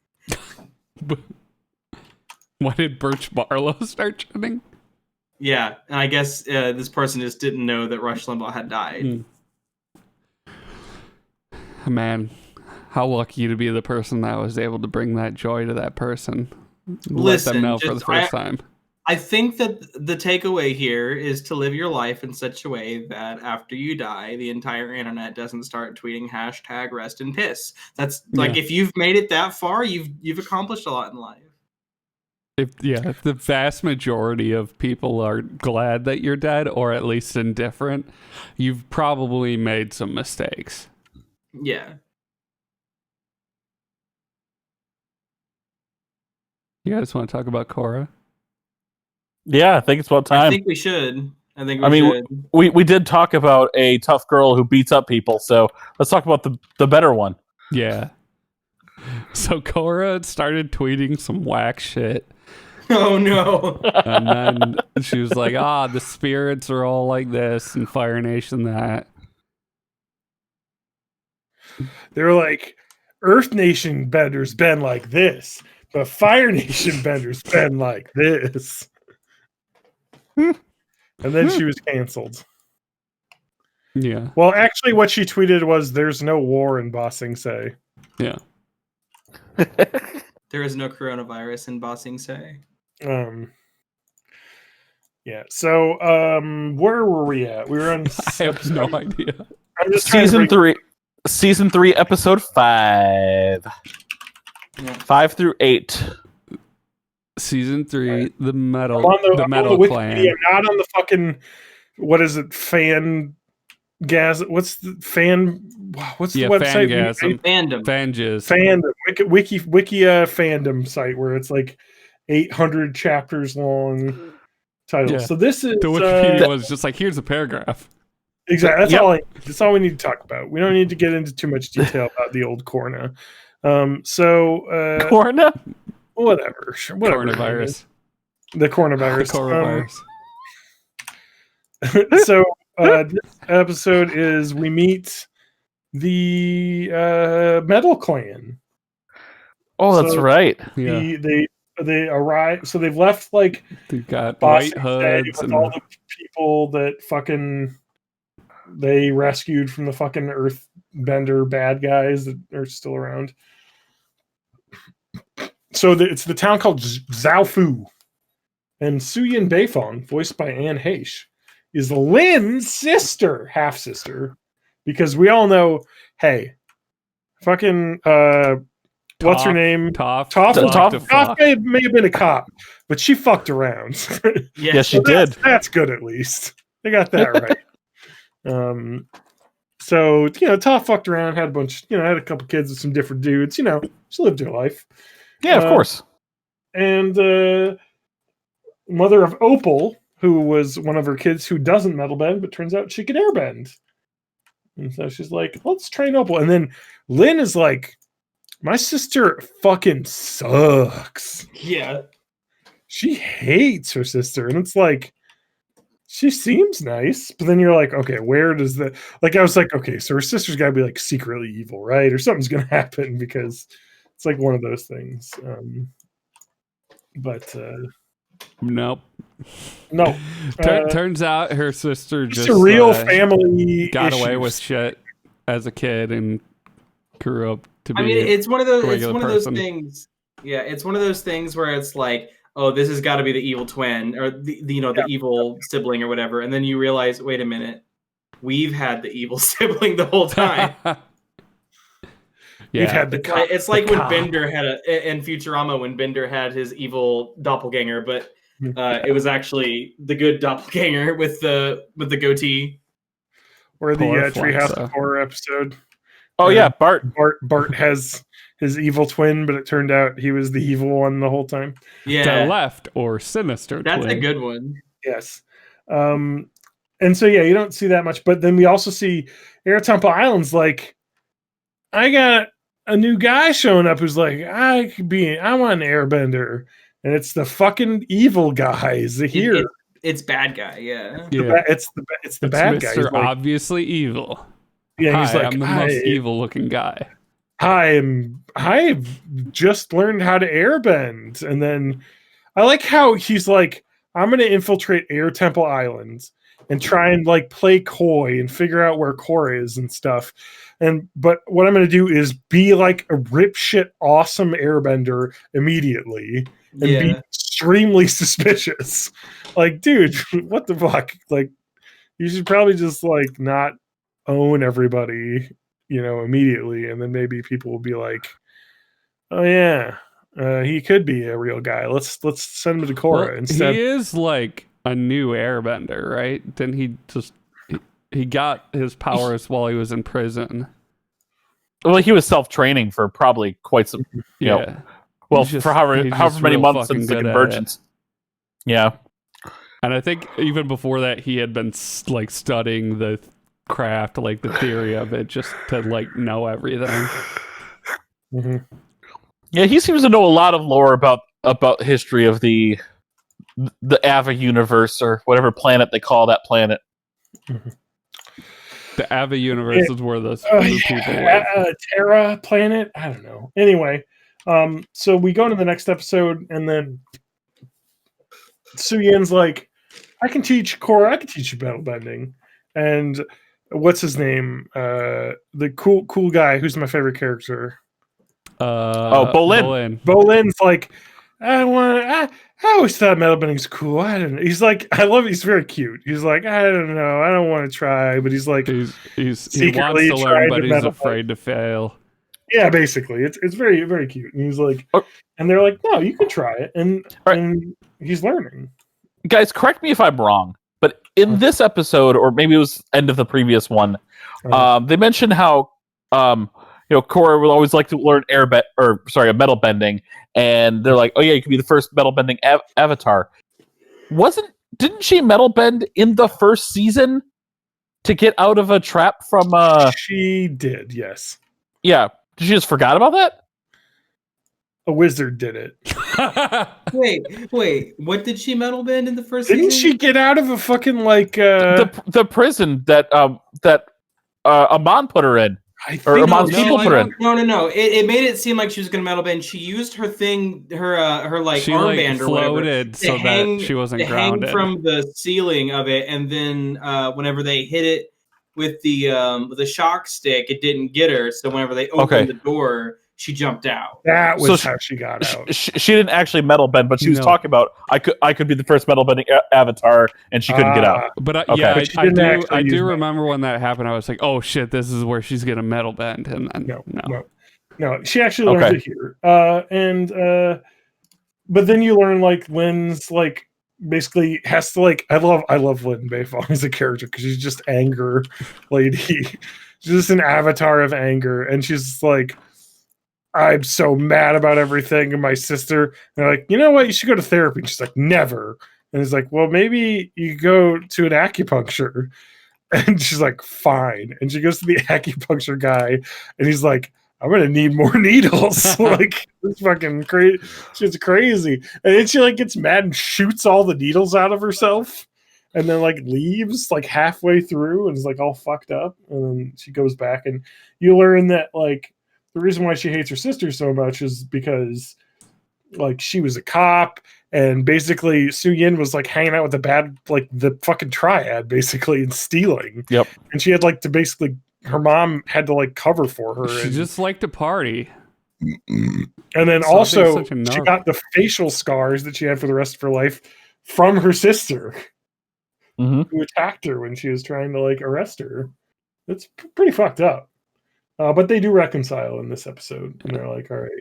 Why did Birch Barlow start trending? Yeah, and I guess this person just didn't know that Rush Limbaugh had died. Man. How lucky to be the person that was able to bring that joy to that person. Let them know for the first time. I think that the takeaway here is to live your life in such a way that after you die, the entire internet doesn't start tweeting hashtag rest in piss. That's like, if you've made it that far, you've accomplished a lot in life. If the vast majority of people are glad that you're dead, or at least indifferent, you've probably made some mistakes. Yeah. You guys want to talk about Korra? Yeah, I think it's about time. I think we should. We did talk about a tough girl who beats up people, so let's talk about the better one. Yeah. So Korra started tweeting some whack shit. Oh no. And then she was like, the spirits are all like this and Fire Nation that. They're like, Earth Nation benders been like this, but Fire Nation benders been like this. And then she was canceled. Yeah. Well, actually, what she tweeted was, "There's no war in Ba Sing Se." Yeah. There is no coronavirus in Ba Sing Se. Yeah. So, where were we at? We were on. I have no idea. I'm just trying to Season break- 3, Season 3, Episode 5. Yeah. 5 through 8. Season 3, the metal, I'm on the I'm metal on the clan. Wikipedia, not on the fucking. What is it? Fan gas. What's the fan? What's the website? Fangasm. Fandom. Fanges. Fandom. Wiki fandom site where it's like 800 chapters long title. Yeah. So this is The Wikipedia was just like, here's a paragraph. exactly that's Yep. all. That's all we need to talk about. We don't need to get into too much detail about the old Corna. Corna? Whatever. Sure, whatever. Coronavirus. The coronavirus. Coronavirus. So this episode is we meet the Metal Clan. Oh, that's So- right. Yeah. They arrive. So they've left like They've got Ba white Sing Se hoods with and all the people that fucking they rescued from the fucking Earthbender bad guys that are still around. So it's the town called Zaofu, and Suyin Beifong, voiced by Anne Heche, is Lynn's sister, half sister, because we all know, hey, fucking what's her name? Toph. Toph may have been a cop, but she fucked around. Yes, she So did. That's good, at least. They got that right. So, Toph fucked around, had a bunch, had a couple kids with some different dudes. She lived her life. Yeah, of course. And mother of Opal, who was one of her kids who doesn't metal bend, but turns out she could airbend. And so she's like, let's train Opal. And then Lynn is like, my sister fucking sucks. Yeah. She hates her sister. And it's like, she seems nice. But then you're like, okay, where does that... Like, I was like, okay, so her sister's got to be like secretly evil, right? Or something's going to happen because it's like one of those things. But Nope. no. Turns out her sister Just just a real family got away issues. with shit as a kid and grew up to be. I mean, it's one of those. It's regular one of person. those things. Yeah, it's one of those things where it's like, oh, this has got to be the evil twin or the evil sibling or whatever, and then you realize, wait a minute, we've had the evil sibling the whole time. We've had the cop. It's like when cop. Bender had in Futurama when Bender had his evil doppelganger, but it was actually the good doppelganger with the goatee. Or the Poor Treehouse Flexa. of Horror episode. Oh, yeah, Bart. Bart has his evil twin, but it turned out he was the evil one the whole time. Yeah, The left or sinister. that's twin. a good one. Yes. And so, yeah, you don't see that much. But then we also see Air Temple Island's like, I got a new guy showing up who's like, I want an airbender. And it's the fucking evil guys here. It's bad guy. Yeah. Yeah. It's the bad guy. He's Mr. like, Obviously evil. yeah, he's Hi, like, I'm the most evil looking guy. I've just learned how to airbend. And then I like how he's like, I'm going to infiltrate Air Temple Islands and try and like play coy and figure out where Korra is and stuff. But what I'm going to do is be like a rip shit awesome airbender immediately and be extremely suspicious. Like, dude, what the fuck? Like, you should probably just like not own everybody, immediately, and then maybe people will be like, oh yeah, he could be a real guy. Let's send him to Korra instead. He is like a new airbender, right? Then he got his powers while he was in prison. Well, he was self-training for probably quite some, Yeah. well, He's just- for however he's many just real months fucking since the good at convergence. Yeah. And I think even before that, he had been like studying the craft, like the theory of it, just to like know everything. Mhm. Yeah, he seems to know a lot of lore about history of the Ava universe or whatever planet they call that planet. The Ava universe is where the people live. Terra planet? I don't know. Anyway, so we go into the next episode, and then Su Yin's like, I can teach you battle bending. And what's his name? The cool guy who's my favorite character. Bolin. Bolin's like, I always thought metal bending's cool. I don't know. He's like, I love it. He's very cute. He's like, I don't know. I don't want to try, but he's like, he wants to learn, but he's afraid to fail. Yeah, basically, it's very, very cute. And he's like, and they're like, no, you can try it, and he's learning. Guys, correct me if I'm wrong, but in this episode, or maybe it was end of the previous one, they mentioned how Korra will always like to learn metal bending, and they're like, oh yeah, you can be the first metal bending avatar. Didn't she metal bend in the first season to get out of a trap from? She did, yes. Yeah, did she just forgot about that? A wizard did it. Wait, what did she metal bend in the first Didn't season? she get out of a fucking the prison that Amon put her in? Amon's people put her in. No. It made it seem like she was going to metal bend. She used her thing, her armband or whatever, so that she wasn't grounded. Hang from the ceiling of it, and then whenever they hit it with the shock stick, it didn't get her. So whenever they opened the door, she jumped out. That was how she got out. She didn't actually metal bend, but she was talking about I could be the first metal bending avatar, and she couldn't get out. But I do remember when that happened. I was like, oh shit, this is where she's gonna metal bend, and then no, she actually learned it here. But then you learn like Lynn's like basically has to like I love Lynn Beifong as a character because she's just anger lady. She's just an avatar of anger, and she's like, I'm so mad about everything. And my sister, and they're like, you know what? You should go to therapy. And she's like, never. And he's like, well, maybe you go to an acupuncture. And she's like, fine. And she goes to the acupuncture guy, and he's like, I'm gonna need more needles. Like, it's fucking crazy. She's crazy. And then she like gets mad and shoots all the needles out of herself, and then like leaves like halfway through and is like all fucked up. And then she goes back, and you learn that like the reason why she hates her sister so much is because like she was a cop, and basically Su Yin was like hanging out with the fucking triad basically, and stealing. Yep. And she had like to basically, her mom had to like cover for her. She just liked to party. And then also she got the facial scars that she had for the rest of her life from her sister, who attacked her when she was trying to like arrest her. It's pretty fucked up. But they do reconcile in this episode, and they're like, all right.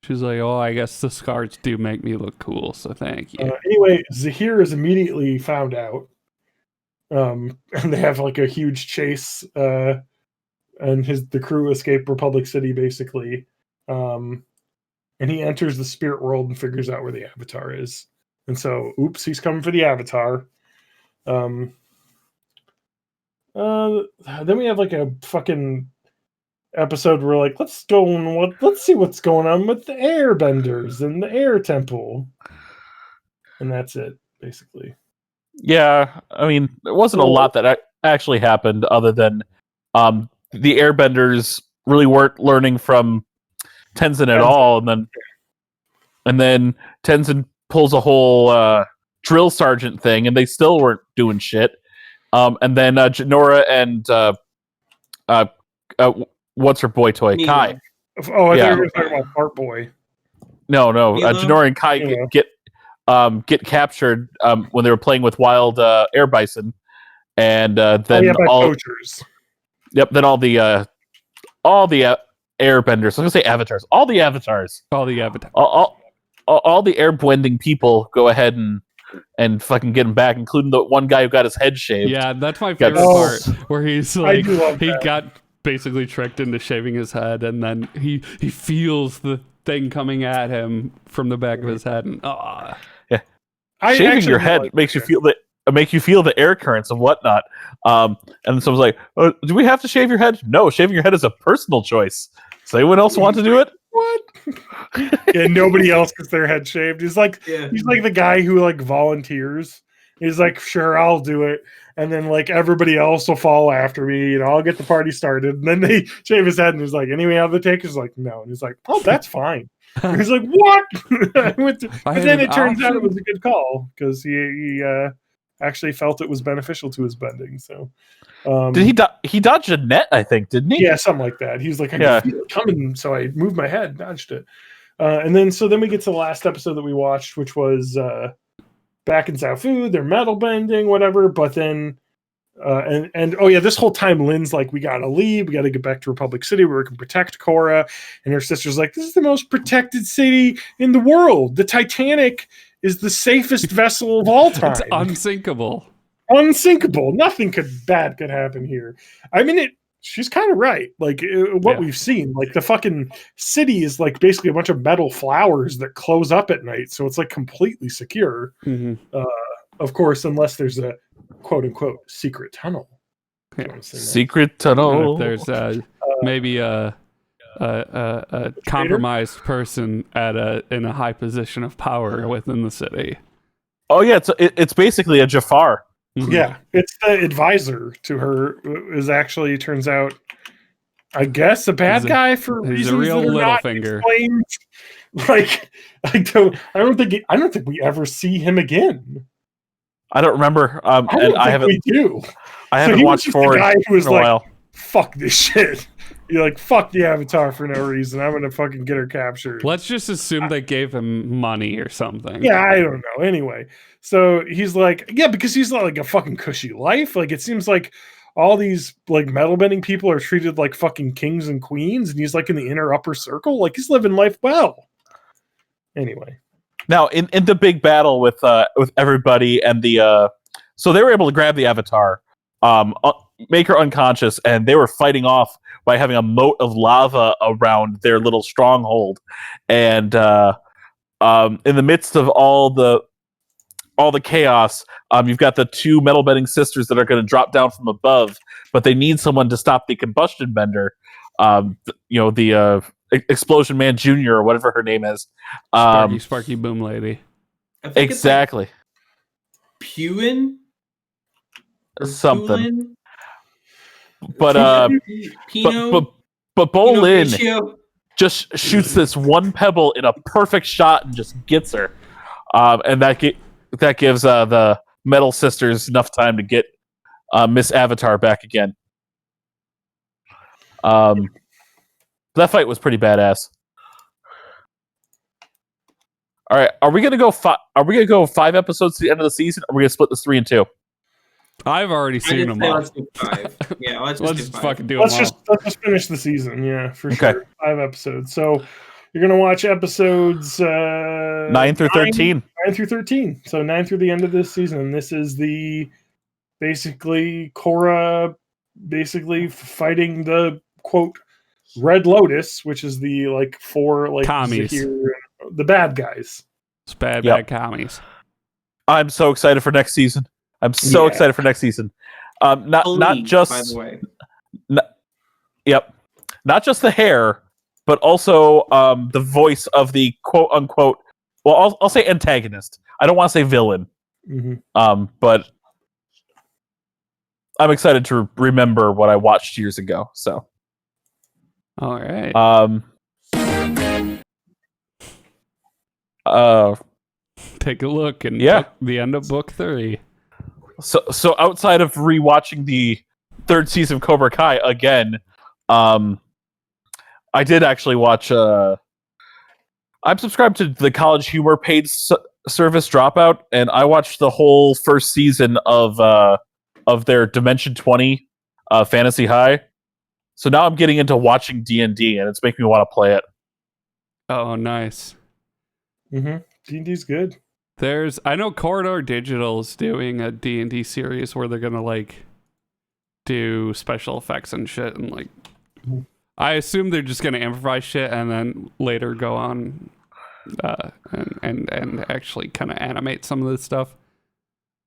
She's like, oh, I guess the scars do make me look cool, so thank you. Anyway, Zahir is immediately found out. And they have like a huge chase, and the crew escape Republic City, basically. And he enters the spirit world and figures out where the Avatar is. And so, oops, he's coming for the Avatar. Then we have like a fucking episode where like let's see what's going on with the airbenders and the air temple, and that's it basically. Yeah, I mean, there wasn't a lot that actually happened other than the airbenders really weren't learning from Tenzin at all, and then Tenzin pulls a whole drill sergeant thing, and they still weren't doing shit. And then Jinora and what's her boy toy? Kai. Oh, I thought you were talking about Fart Boy. No. Jinora and Kai get captured when they were playing with wild air bison, and then poachers. Yep. Then all the airbenders. I was gonna say avatars. All the avatars. All the air blending people go ahead and fucking get him back, including the one guy who got his head shaved. Yeah, that's my favorite part, where he's like, he got basically tricked into shaving his head, and then he feels the thing coming at him from the back of his head, and shaving your head makes you feel the air currents and whatnot. And someone's like, oh, do we have to shave your head? No, shaving your head is a personal choice. Does anyone else want to do it? what? And nobody else gets their head shaved. He's like the guy who like volunteers. He's like, sure, I'll do it. And then like everybody else will follow after me, and I'll get the party started. And then they shave his head, and he's like, "Any other take?" He's like, "No." And he's like, "Oh, that's fine." And he's like, "What?" But then it turns out it was a good call because he actually felt it was beneficial to his bending. So, did he dodged a net? I think, didn't he? Yeah, something like that. He's like, "I can feel it coming," so I moved my head, dodged it, and then we get to the last episode that we watched, which was. Back in Zafu, they're metal bending, whatever. But then, this whole time, Lynn's like, we gotta leave. We gotta get back to Republic City where we can protect Korra. And her sister's like, this is the most protected city in the world. The Titanic is the safest vessel of all time. It's unsinkable. Unsinkable. Nothing bad could happen here. I mean, she's kind of right. Like we've seen, like the fucking city is like basically a bunch of metal flowers that close up at night, so it's like completely secure. Of course, unless there's a quote unquote secret tunnel. Secret tunnel. If there's maybe a compromised person in a high position of power within the city. Oh yeah, it's basically a Jafar. Yeah, it's the advisor to her is actually turns out, I guess, a bad guy for reasons a real that are not Littlefinger. explained. Like I don't think we ever see him again. I don't remember. I haven't watched forward the guy who was in a while. Fuck this shit. You're like, fuck the Avatar for no reason. I'm gonna fucking get her captured. Let's just assume they gave him money or something. Yeah, I don't know. Anyway, so he's like, yeah, because he's not like a fucking cushy life. Like it seems like all these like metal bending people are treated like fucking kings and queens, and he's like in the inner upper circle. Like he's living life well. Anyway, now in the big battle with everybody and the so they were able to grab the Avatar, make her unconscious, and they were fighting off by having a moat of lava around their little stronghold. And in the midst of all the chaos, you've got the two metal bending sisters that are going to drop down from above, but they need someone to stop the combustion bender. The Explosion Man Jr. or whatever her name is. Sparky Boom Lady. Exactly. Pewin? Something. But Bolin just shoots this one pebble in a perfect shot and just gets her, and that gives the Metal Sisters enough time to get Miss Avatar back again. That fight was pretty badass. All right, are we gonna go 5 episodes to the end of the season? Or are we gonna split this 3 and 2? I've already seen them all. Let's do 5. Yeah, let's just fucking do let's them just finish the season. Yeah, for sure. 5 episodes. So you're gonna watch episodes 9 through 13. 9 through 13. So 9 through the end of this season. This is basically Korra fighting the quote Red Lotus, which is the like 4 like commies. The bad guys. It's bad commies. I'm so excited for next season. Not just, by the way. Not just the hair, but also the voice of the quote unquote. Well, I'll say antagonist. I don't want to say villain. But I'm excited to remember what I watched years ago. So, all right. Take a look and the end of book 3. So outside of rewatching the 3rd season of Cobra Kai again, I did actually watch. I'm subscribed to the College Humor paid service Dropout, and I watched the whole 1st season of their Dimension 20 Fantasy High. So now I'm getting into watching D&D, and it's making me want to play it. Oh, nice. D&D's good. I know Corridor Digital's doing a D&D series where they're gonna like do special effects and shit, and like I assume they're just gonna improvise shit and then later go on and actually kind of animate some of this stuff.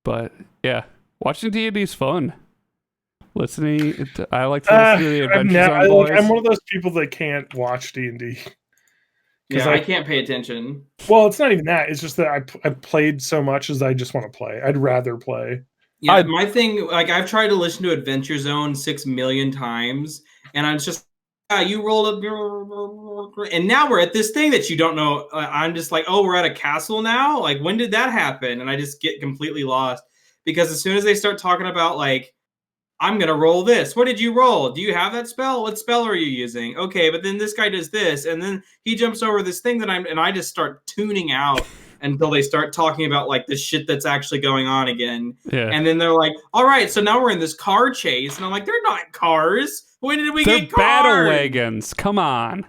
But yeah, watching D&D is fun. I like to listen to the Adventures on Boys. I'm one of those people that can't watch D&D. Yeah, I can't pay attention. Well, it's not even that. It's just that I played so much as I just want to play. I'd rather play. Yeah, my thing, like I've tried to listen to Adventure Zone 6 million times, and I'm just, you rolled up, and now we're at this thing that you don't know. I'm just like, oh, we're at a castle now? Like, when did that happen? And I just get completely lost because as soon as they start talking about like, I'm going to roll this. What did you roll? Do you have that spell? What spell are you using? Okay, but then this guy does this, and then he jumps over this thing and I just start tuning out until they start talking about like the shit that's actually going on again. Yeah. And then they're like, all right, so now we're in this car chase. And I'm like, they're not cars. When did we get cars? Battle wagons. Come on.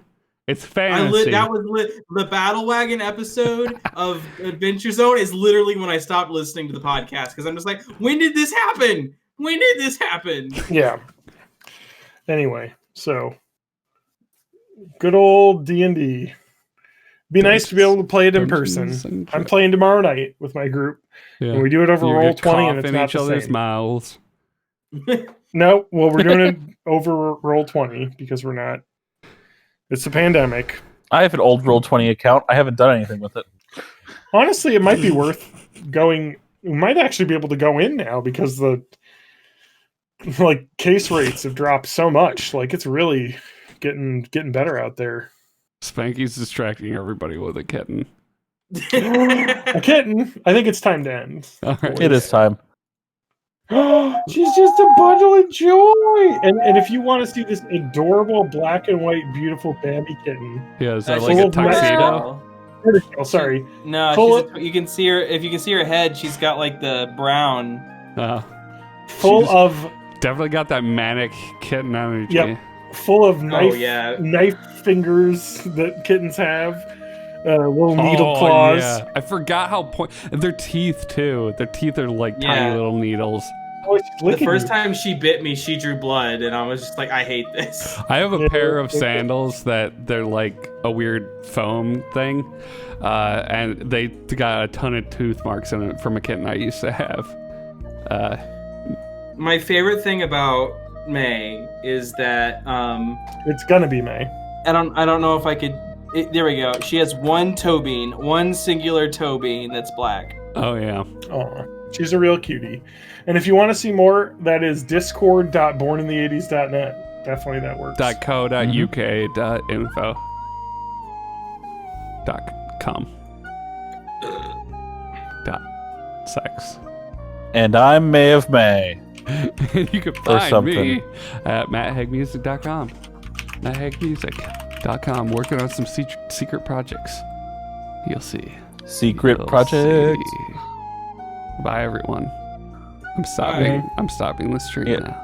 It's fantasy. That was the Battle Wagon episode of Adventure Zone is literally when I stopped listening to the podcast because I'm just like, when did this happen? When did this happen? Yeah. Anyway, so good old D&D. Be nice to be able to play it in person. I'm playing tomorrow night with my group. Yeah. And we do it over Roll20 and it's not each other's mouths. No, well, we're doing it over Roll20 because we're not. It's a pandemic. I have an old Roll20 account. I haven't done anything with it. Honestly, it might be worth going. We might actually be able to go in now because the case rates have dropped so much. Like it's really getting better out there. Spanky's distracting everybody with a kitten. A kitten? I think it's time to end. Right. It is time. She's just a bundle of joy. And if you want to see this adorable black and white, beautiful Bambi kitten. Yeah, is that like a tuxedo? Oh, sorry. No, you can see her. If you can see her head, she's got like the brown. Full of. Definitely got that manic kitten energy. Yep. Full of knife fingers that kittens have. Little needle claws. Yeah. I forgot how their teeth too. Their teeth are like tiny little needles. Oh, the first time she bit me, she drew blood, and I was just like, I hate this. I have a pair of sandals that they're like a weird foam thing, and they got a ton of tooth marks in it from a kitten I used to have. My favorite thing about May is that it's gonna be May. I don't know if I could. There we go. She has one toe bean, one singular toe bean that's black. Oh yeah. Oh, she's a real cutie. And if you want to see more, that is discord.bornintheeighties.net. Definitely that works. .co.uk.info. .com. .sex. And I'm May of May. You can find me at matthegmusic.com. matthegmusic.com. Working on some secret projects. You'll see. Secret projects. Bye, everyone. I'm stopping the stream now.